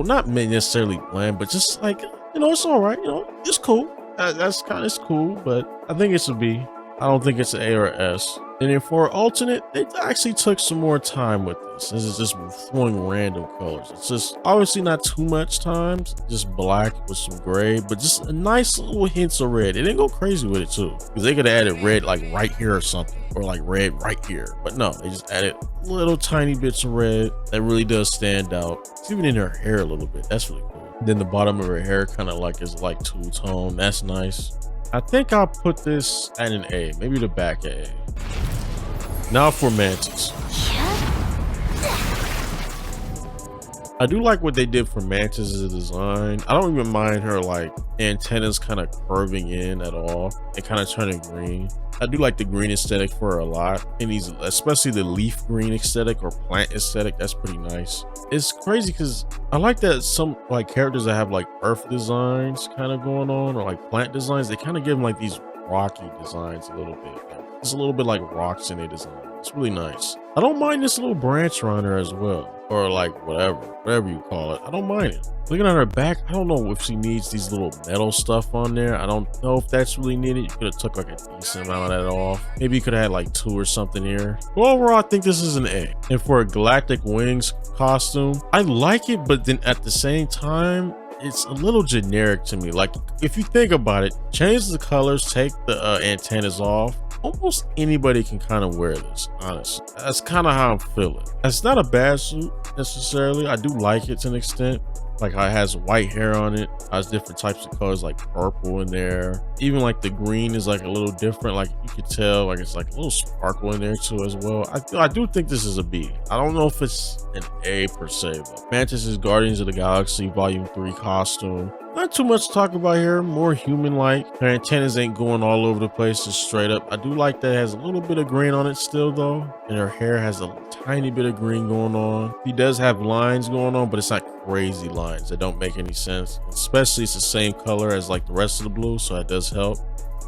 not necessarily bland, but just like, you know, it's all right. You know, it's cool. That's kind of cool, but I think it's a B. I don't think it's an A or S. And then for alternate, they actually took some more time with this. This is just throwing random colors. It's just obviously not too much times, just black with some gray, but just a nice little hints of red. It didn't go crazy with it too, because they could have added red like right here or something, or like red right here. But no, they just added little tiny bits of red that really does stand out. It's even in her hair a little bit. That's really cool. Then the bottom of her hair kind of like is like two-tone. That's nice. I think I'll put this at an A, maybe the back at A. Now for Mantis. I do like what they did for Mantis as a design. I don't even mind her like antennas kind of curving in at all and kind of turning green. I do like the green aesthetic for her a lot, and these, especially the leaf green aesthetic or plant aesthetic, that's pretty nice. It's crazy because I like that some like characters that have like earth designs kind of going on, or like plant designs, they kind of give them like these rocky designs a little bit. It's a little bit like rocks in their design. It's really nice. I don't mind this little branch around her as well, or like whatever you call it. I don't mind it. Looking at her back, I don't know if she needs these little metal stuff on there. I don't know if that's really needed. You could have took like a decent amount of that off. Maybe you could have had like 2 or something here. But overall, I think this is an A. And for a Galactic Wings costume, I like it, but then at the same time, it's a little generic to me. Like, if you think about it, change the colors, take the antennas off, almost anybody can kind of wear this, honestly. That's kind of how I'm feeling. It's not a bad suit necessarily. I do like it to an extent. Like how it has white hair on it, has different types of colors like purple in there. Even like the green is like a little different. Like you could tell, like it's like a little sparkle in there too as well. I do think this is a B. I don't know if it's an A per se, but Mantis' Guardians of the Galaxy Volume 3 costume. Not too much to talk about here, more human-like. Her antennas ain't going all over the place, just straight up. I do like that it has a little bit of green on it still though, and her hair has a tiny bit of green going on. He does have lines going on, but it's not crazy lines that don't make any sense. Especially it's the same color as like the rest of the blue, so that does help.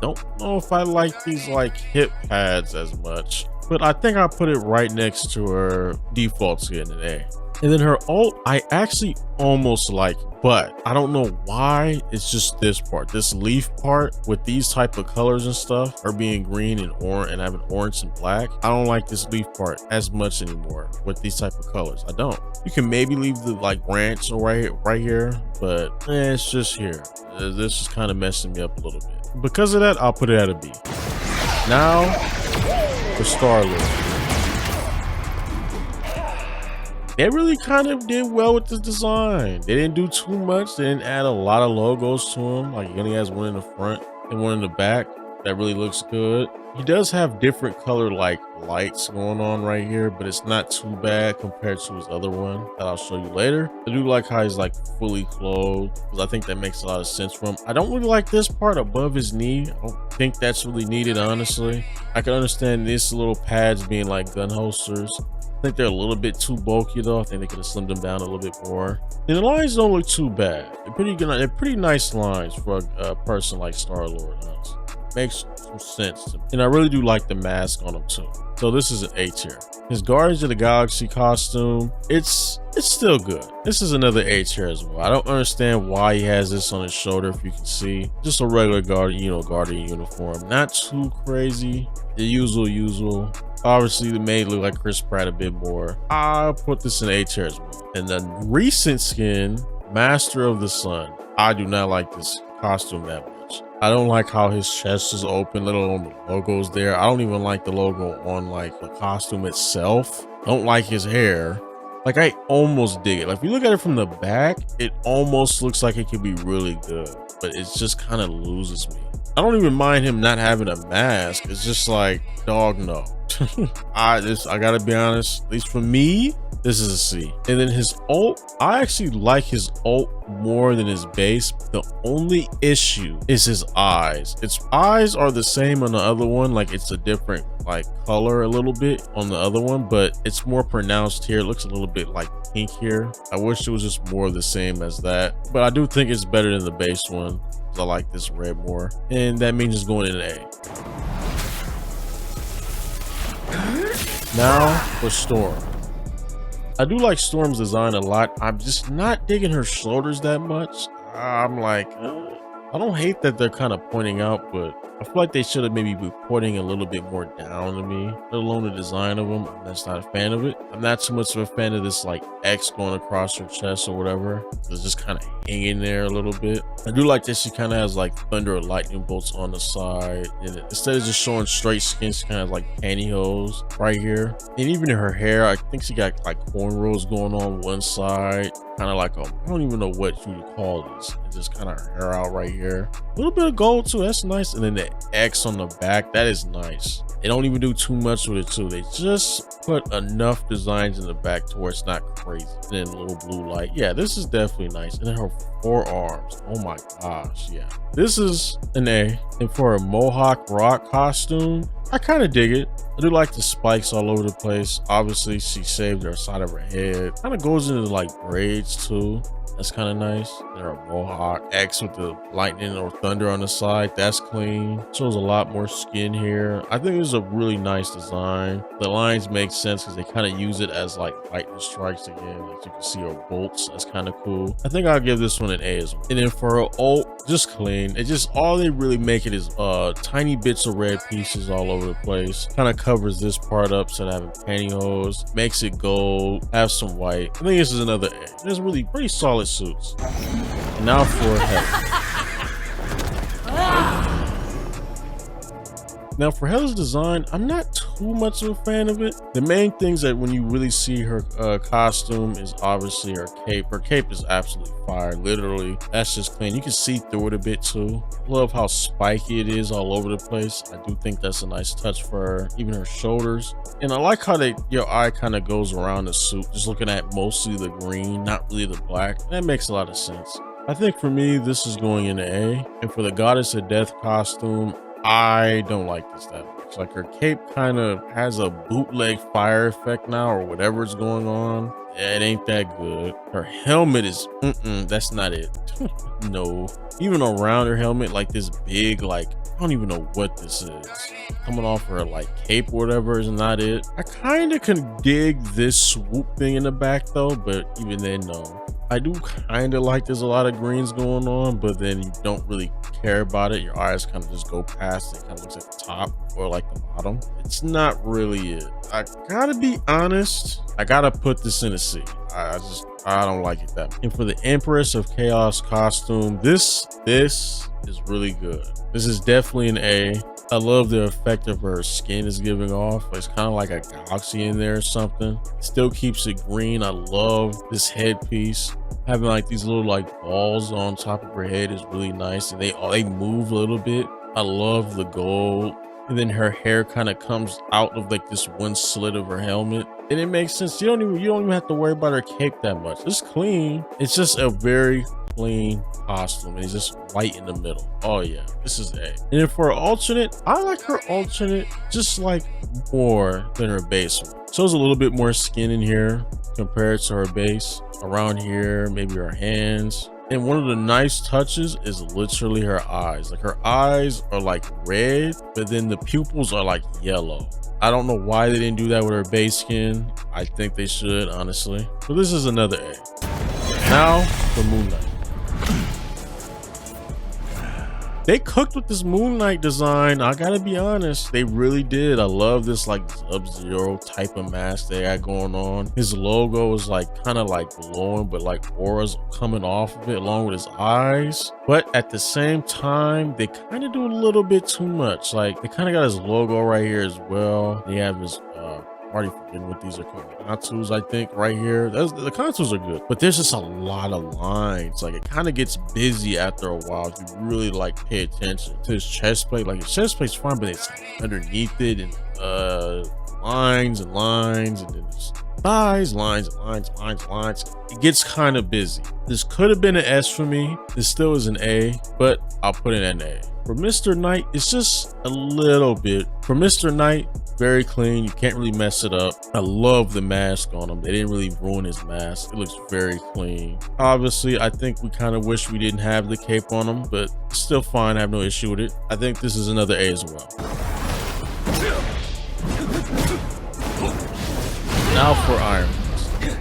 Don't know if I like these like hip pads as much, but I think I'll put it right next to her default skin in A. And then her ult, I actually almost like, but I don't know why. It's just this part, this leaf part with these type of colors and stuff, her being green and orange and having orange and black. I don't like this leaf part as much anymore with these type of colors. I don't. You can maybe leave the like branch or right here, but it's just here. This is kind of messing me up a little bit. Because of that, I'll put it at a B. Now for Star-Lord. They really kind of did well with this design. They didn't do too much. They didn't add a lot of logos to him. Like he only has one in the front and one in the back. That really looks good. He does have different color like lights going on right here, but it's not too bad compared to his other one that I'll show you later. I do like how he's like fully clothed because I think that makes a lot of sense for him. I don't really like this part above his knee. I don't think that's really needed, honestly. I can understand these little pads being like gun holsters. I think they're a little bit too bulky though. I think they could have slimmed them down a little bit more. And the lines don't look too bad. They're pretty good. They're pretty nice lines for a person like Star-Lord, honestly. Makes some sense to me. And I really do like the mask on him too. So this is an A tier. His Guardians of the Galaxy costume, it's still good. This is another A tier as well. I don't understand why he has this on his shoulder. If you can see, just a regular Guardian uniform, not too crazy. The usual. Obviously, they made look like Chris Pratt a bit more. I'll put this in A tier as well. And the recent skin, Master of the Sun. I do not like this costume that much. I don't like how his chest is open, let alone the logo's there. I don't even like the logo on like the costume itself. I don't like his hair. Like I almost dig it. Like if you look at it from the back, it almost looks like it could be really good, but it just kind of loses me. I don't even mind him not having a mask. It's just like, dog, no. I gotta be honest, at least for me, this is a C. And then his ult, I actually like his ult more than his base. The only issue is his eyes. Its eyes are the same on the other one, like it's a different like color a little bit on the other one, but it's more pronounced here. It looks a little bit like pink here. I wish it was just more the same as that, but I do think it's better than the base one. I like this red more, and that means it's going in an A. Now for Storm. I do like Storm's design a lot. I'm just not digging her shoulders that much. I'm like, I don't hate that they're kind of pointing out, but I feel like they should have maybe been pointing a little bit more down to me, let alone the design of them. I'm just not a fan of it. I'm not too much of a fan of this like X going across her chest or whatever. It's just kind of hanging there a little bit. I do like that she kind of has like thunder or lightning bolts on the side, and instead of just showing straight skin, she kind of like pantyhose right here. And even in her hair, I think she got like cornrows going on one side, kind of like I don't even know what you would call this. It's just kind of her hair out right here. A little bit of gold too, that's nice. And then the X on the back, that is nice. They don't even do too much with it too. They just put enough designs in the back to where it's not crazy. And then a little blue light. Yeah, this is definitely nice. And then her forearms, oh my gosh, yeah, this is an A. And for a Mohawk rock costume, I kind of dig it. I do like the spikes all over the place. Obviously she saved her side of her head. Kind of goes into like braids too. That's kind of nice. There a Mohawk X with the lightning or thunder on the side. That's clean. Shows a lot more skin here. I think it's a really nice design. The lines make sense because they kind of use it as like lightning strikes again. Like you can see her bolts. That's kind of cool. I think I'll give this one an A as well. And then for her ult, just clean. It just, all they really make it is tiny bits of red pieces all over the place. Kind of covers this part up so that having pantyhose. Makes it gold. Have some white. I think this is another A. It's really pretty solid suits. And now for Heather. Now for Heather's design, I'm not too much of a fan of it. The main things that when you really see her costume is obviously her cape. Her cape is absolutely fire, literally. That's just clean. You can see through it a bit too. Love how spiky it is all over the place. I do think that's a nice touch for her. Even her shoulders. And I like how your eye kind of goes around the suit, just looking at mostly the green, not really the black. That makes a lot of sense. I think for me, this is going into A. And for the Goddess of Death costume, I don't like this that much. Like her cape kind of has a bootleg fire effect now, or whatever's going on. It ain't that good. Her helmet is, that's not it. No, even around her helmet, like this big, like, I don't even know what this is. Coming off her like cape or whatever is not it. I kind of can dig this swoop thing in the back though, but even then, no. I do kind of like there's a lot of greens going on, but then you don't really care about it. Your eyes kind of just go past it. Kind of looks at the top or like the bottom. It's not really it. I gotta be honest. I gotta put this in a C. I don't like it that much. And for the Empress of Chaos costume, this is really good. This is definitely an A. I love the effect of her skin is giving off. It's kind of like a galaxy in there or something. Still keeps it green. I love this headpiece. Having like these little like balls on top of her head is really nice, and they move a little bit. I love the gold. And then her hair kind of comes out of like this one slit of her helmet, and it makes sense. You don't even have to worry about her cape that much. It's clean. It's just a very clean costume, and it's just white in the middle. Oh yeah, this is A. And then for her alternate, I like her alternate just like more than her base one. Shows a little bit more skin in here compared to her base. Around here, maybe her hands. And one of the nice touches is literally her eyes. Like her eyes are like red, but then the pupils are like yellow. I don't know why they didn't do that with her base skin. I think they should, honestly. So this is another A. Now for Moon Knight. They cooked with this Moon Knight design. I gotta be honest, they really did. I love this like Sub-Zero type of mask they got going on. His logo is like kind of like glowing, but like auras coming off of it along with his eyes. But at the same time, they kind of do a little bit too much. Like they kind of got his logo right here as well. They have his already forgetting what these are called. Contours, I think, right here. The contours are good, but there's just a lot of lines. Like it kind of gets busy after a while if you really like pay attention to his chest plate. Like his chest plate's fine, but it's underneath it, and lines and lines, and then there's thighs, lines, it gets kind of busy. This could have been an S for me. This still is an A, but I'll put it in an A. For Mr. Knight, it's just a little bit. For Mr. Knight, very clean. You can't really mess it up. I love the mask on him. They didn't really ruin his mask. It looks very clean. Obviously, I think we kind of wish we didn't have the cape on him, but still fine. I have no issue with it. I think this is another A as well. Now for Iron Fist.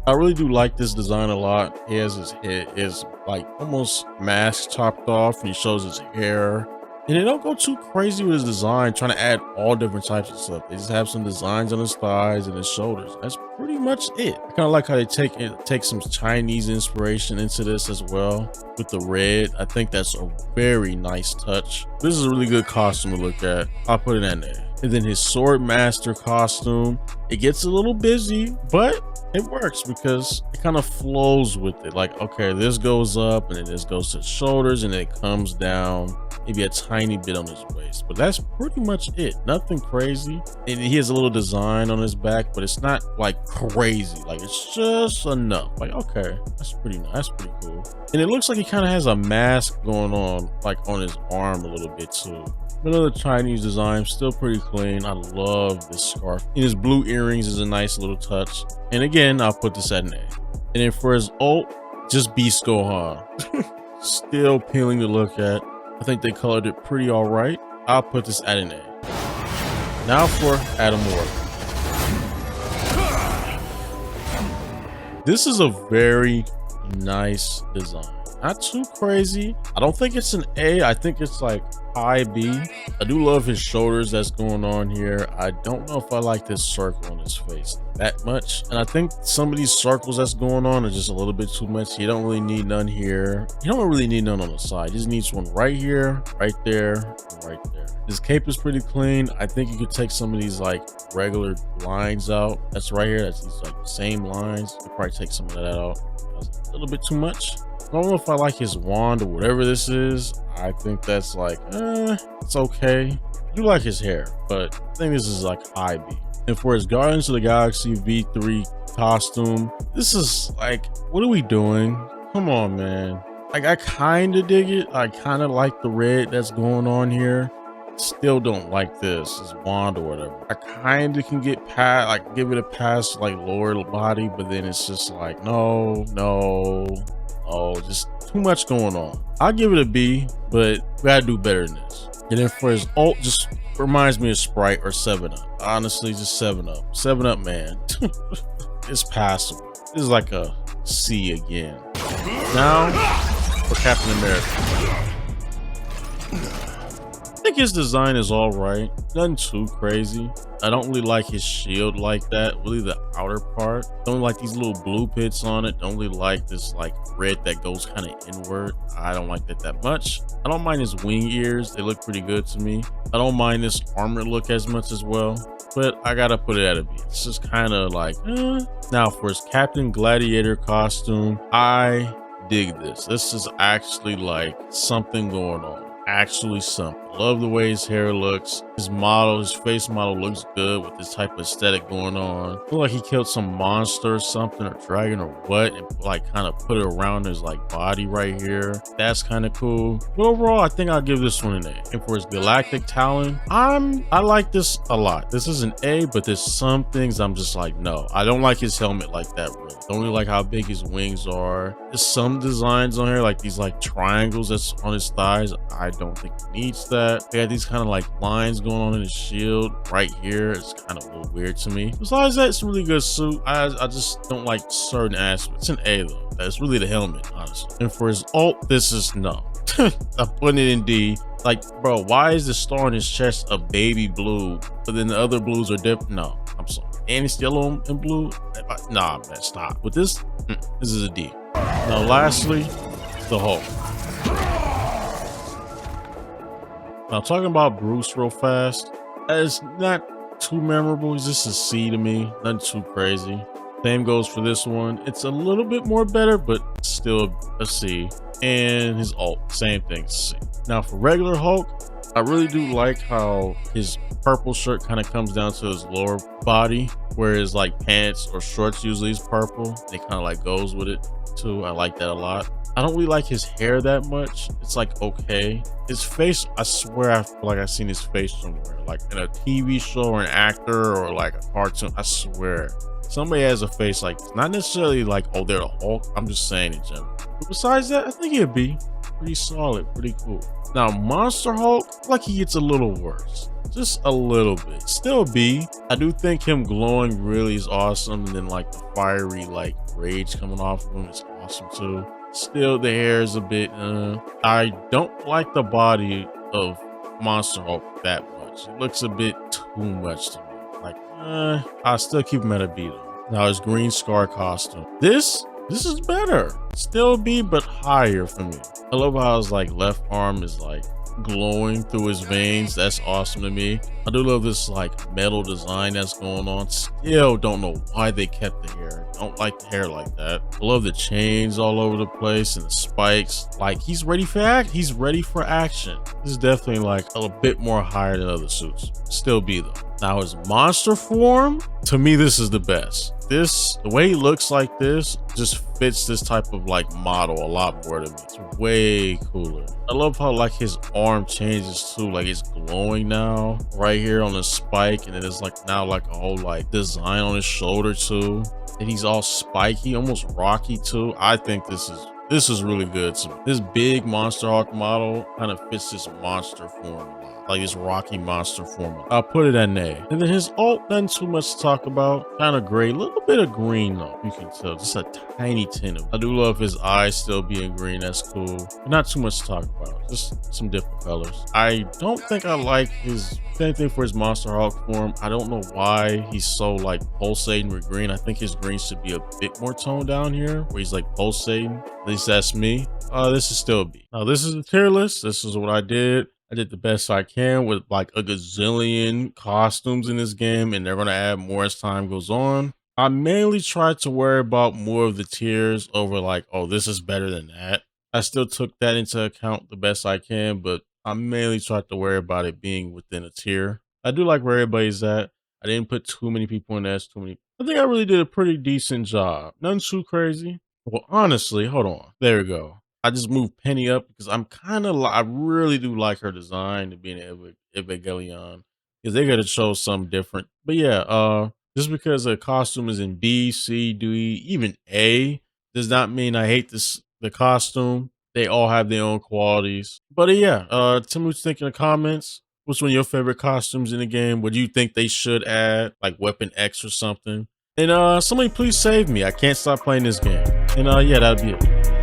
I really do like this design a lot. He has his head is like almost mask chopped off, and he shows his hair. And they don't go too crazy with his design, trying to add all different types of stuff. They just have some designs on his thighs and his shoulders. That's pretty much it. I kind of like how they take some Chinese inspiration into this as well with the red. I think that's a very nice touch. This is a really good costume to look at. I'll put it in there. And then his Sword Master costume, it gets a little busy, but it works because it kind of flows with it. Like, okay, this goes up and then this goes to his shoulders and then it comes down maybe a tiny bit on his waist, but that's pretty much it. Nothing crazy. And he has a little design on his back, but it's not like crazy. Like it's just enough. Like, okay, that's pretty nice. That's pretty cool. And it looks like he kind of has a mask going on, like on his arm a little bit too. Another Chinese design, still pretty clean. I love this scarf. And his blue earrings is a nice little touch. And again, I'll put this at an A. And then for his ult, just Beast Gohan. Still appealing to look at. I think they colored it pretty all right. I'll put this at an A. Now for Adam Warlock. This is a very nice design. Not too crazy. I don't think it's an A. I think it's like high B. I do love his shoulders that's going on here. I don't know if I like this circle on his face that much. And I think some of these circles that's going on are just a little bit too much. You don't really need none here. You don't really need none on the side. You just need one right here, right there, and right there. His cape is pretty clean. I think you could take some of these like regular lines out. That's right here. That's these like same lines. You could probably take some of that out. That's a little bit too much. I don't know if I like his wand or whatever this is. I think that's like, it's okay. I do like his hair, but I think this is like high B. And for his Guardians of the Galaxy V3 costume, this is like, what are we doing? Come on, man. Like, I kind of dig it. I kind of like the red that's going on here. Still don't like this wand or whatever. I kind of can get past, like, give it a pass, like lower body, but then it's just like, no, no, oh, just too much going on. I'll give it a B, but we gotta do better than this. And then for his ult, just reminds me of Sprite or 7-Up. Honestly, just 7-Up. 7-Up, man. It's passable. This is like a C again. Now for Captain America. I think his design is all right, nothing too crazy. I don't really like his shield like that, really the outer part. Don't like these little blue pits on it. Don't really like this like red that goes kind of inward. I don't like that much. I don't mind his wing ears. They look pretty good to me. I don't mind this armor look as much as well, but I gotta put it at a B. It's just kind of like, Now for his Captain Gladiator costume, I dig this. This is actually like something going on. Actually something. Love the way his hair looks. His model, his face model looks good with this type of aesthetic going on. Look like he killed some monster or something, or dragon or what, and like kind of put it around his like body right here. That's kind of cool. But overall, I think I'll give this one an A. And for his Galactic Talon, I like this a lot. This is an A, but there's some things I'm just like, no. I don't like his helmet like that, really. Don't really like how big his wings are. There's some designs on here, like these like triangles that's on his thighs. I don't think he needs that. They got these kind of like lines going on in his shield right here. It's kind of a little weird to me. Besides that, it's a really good suit. I just don't like certain aspects. It's an A though. That's really the helmet, honestly. And for his ult, this is no. I'm putting it in D. Like, bro, why is the star on his chest a baby blue, but then the other blues are different? No, I'm sorry. And it's yellow and blue? Nah, man, stop. With this, this is a D. Now, lastly, the Hulk. Now, talking about Bruce real fast, it's not too memorable. He's just a C to me. Nothing too crazy. Same goes for this one. It's a little bit more better, but still a C. And his ult, same thing, C. Now, for regular Hulk, I really do like how his purple shirt kind of comes down to his lower body, whereas like pants or shorts usually is purple. It kind of like goes with it too. I like that a lot. I don't really like his hair that much. It's like okay. His face, I swear I feel like I've seen his face somewhere, like in a TV show or an actor or like a cartoon. I swear. Somebody has a face like this. Not necessarily like, oh, they're a Hulk. I'm just saying in general. But besides that, I think he'd be pretty solid, pretty cool. Now, Monster Hulk, like he gets a little worse. Just a little bit. Still B. I do think him glowing really is awesome. And then like the fiery like rage coming off of him is awesome too. Still the hair is a bit, I don't like the body of Monster Hulk that much. It looks a bit too much to me. Like, I'll still keep him at a B though. Now his Green Scar costume. This is better. Still B, but higher for me. I love how his like left arm is like glowing through his veins. That's awesome to me. I do love this like metal design that's going on. Still don't know why they kept the hair. Don't like the hair like that. I love the chains all over the place and the spikes. Like he's ready for He's ready for action. This is definitely like a bit more higher than other suits. Still B though. Now his monster form, to me this is the best. The way he looks like this just fits this type of like model a lot more to me. It's way cooler. I love how like his arm changes too. Like it's glowing now right here on the spike, and then there's like now like a whole like design on his shoulder too. And he's all spiky, almost rocky too. I think this is really good to me. This big Monster Hulk model kind of fits this monster form a lot, like this rocky monster form. I'll put it at an A. And then his ult, nothing too much to talk about. Kind of gray, a little bit of green though. You can tell, just a tiny tint of it. I do love his eyes still being green. That's cool. But not too much to talk about. Just some different colors. I don't think I like his same thing for his Monster Hulk form. I don't know why he's so like pulsating with green. I think his green should be a bit more toned down here, where he's like pulsating. At least that's me. This is still a B. Now this is a tier list. This is what I did. I did the best I can with like a gazillion costumes in this game, and they're going to add more as time goes on. I mainly tried to worry about more of the tiers over like, oh, this is better than that. I still took that into account the best I can, but I mainly tried to worry about it being within a tier. I do like where everybody's at. I didn't put too many people in S, too many. I think I really did a pretty decent job. Nothing too crazy. Well, honestly, hold on. There we go. I just moved Penny up because I really do like her design to be an Evangelion because they got to show something different. But yeah, just because a costume is in B, C, D, even A does not mean I hate the costume. They all have their own qualities. But yeah, tell me what you think in the comments. What's one of your favorite costumes in the game? What do you think they should add, like Weapon X or something? And somebody please save me. I can't stop playing this game. And yeah, that'd be it.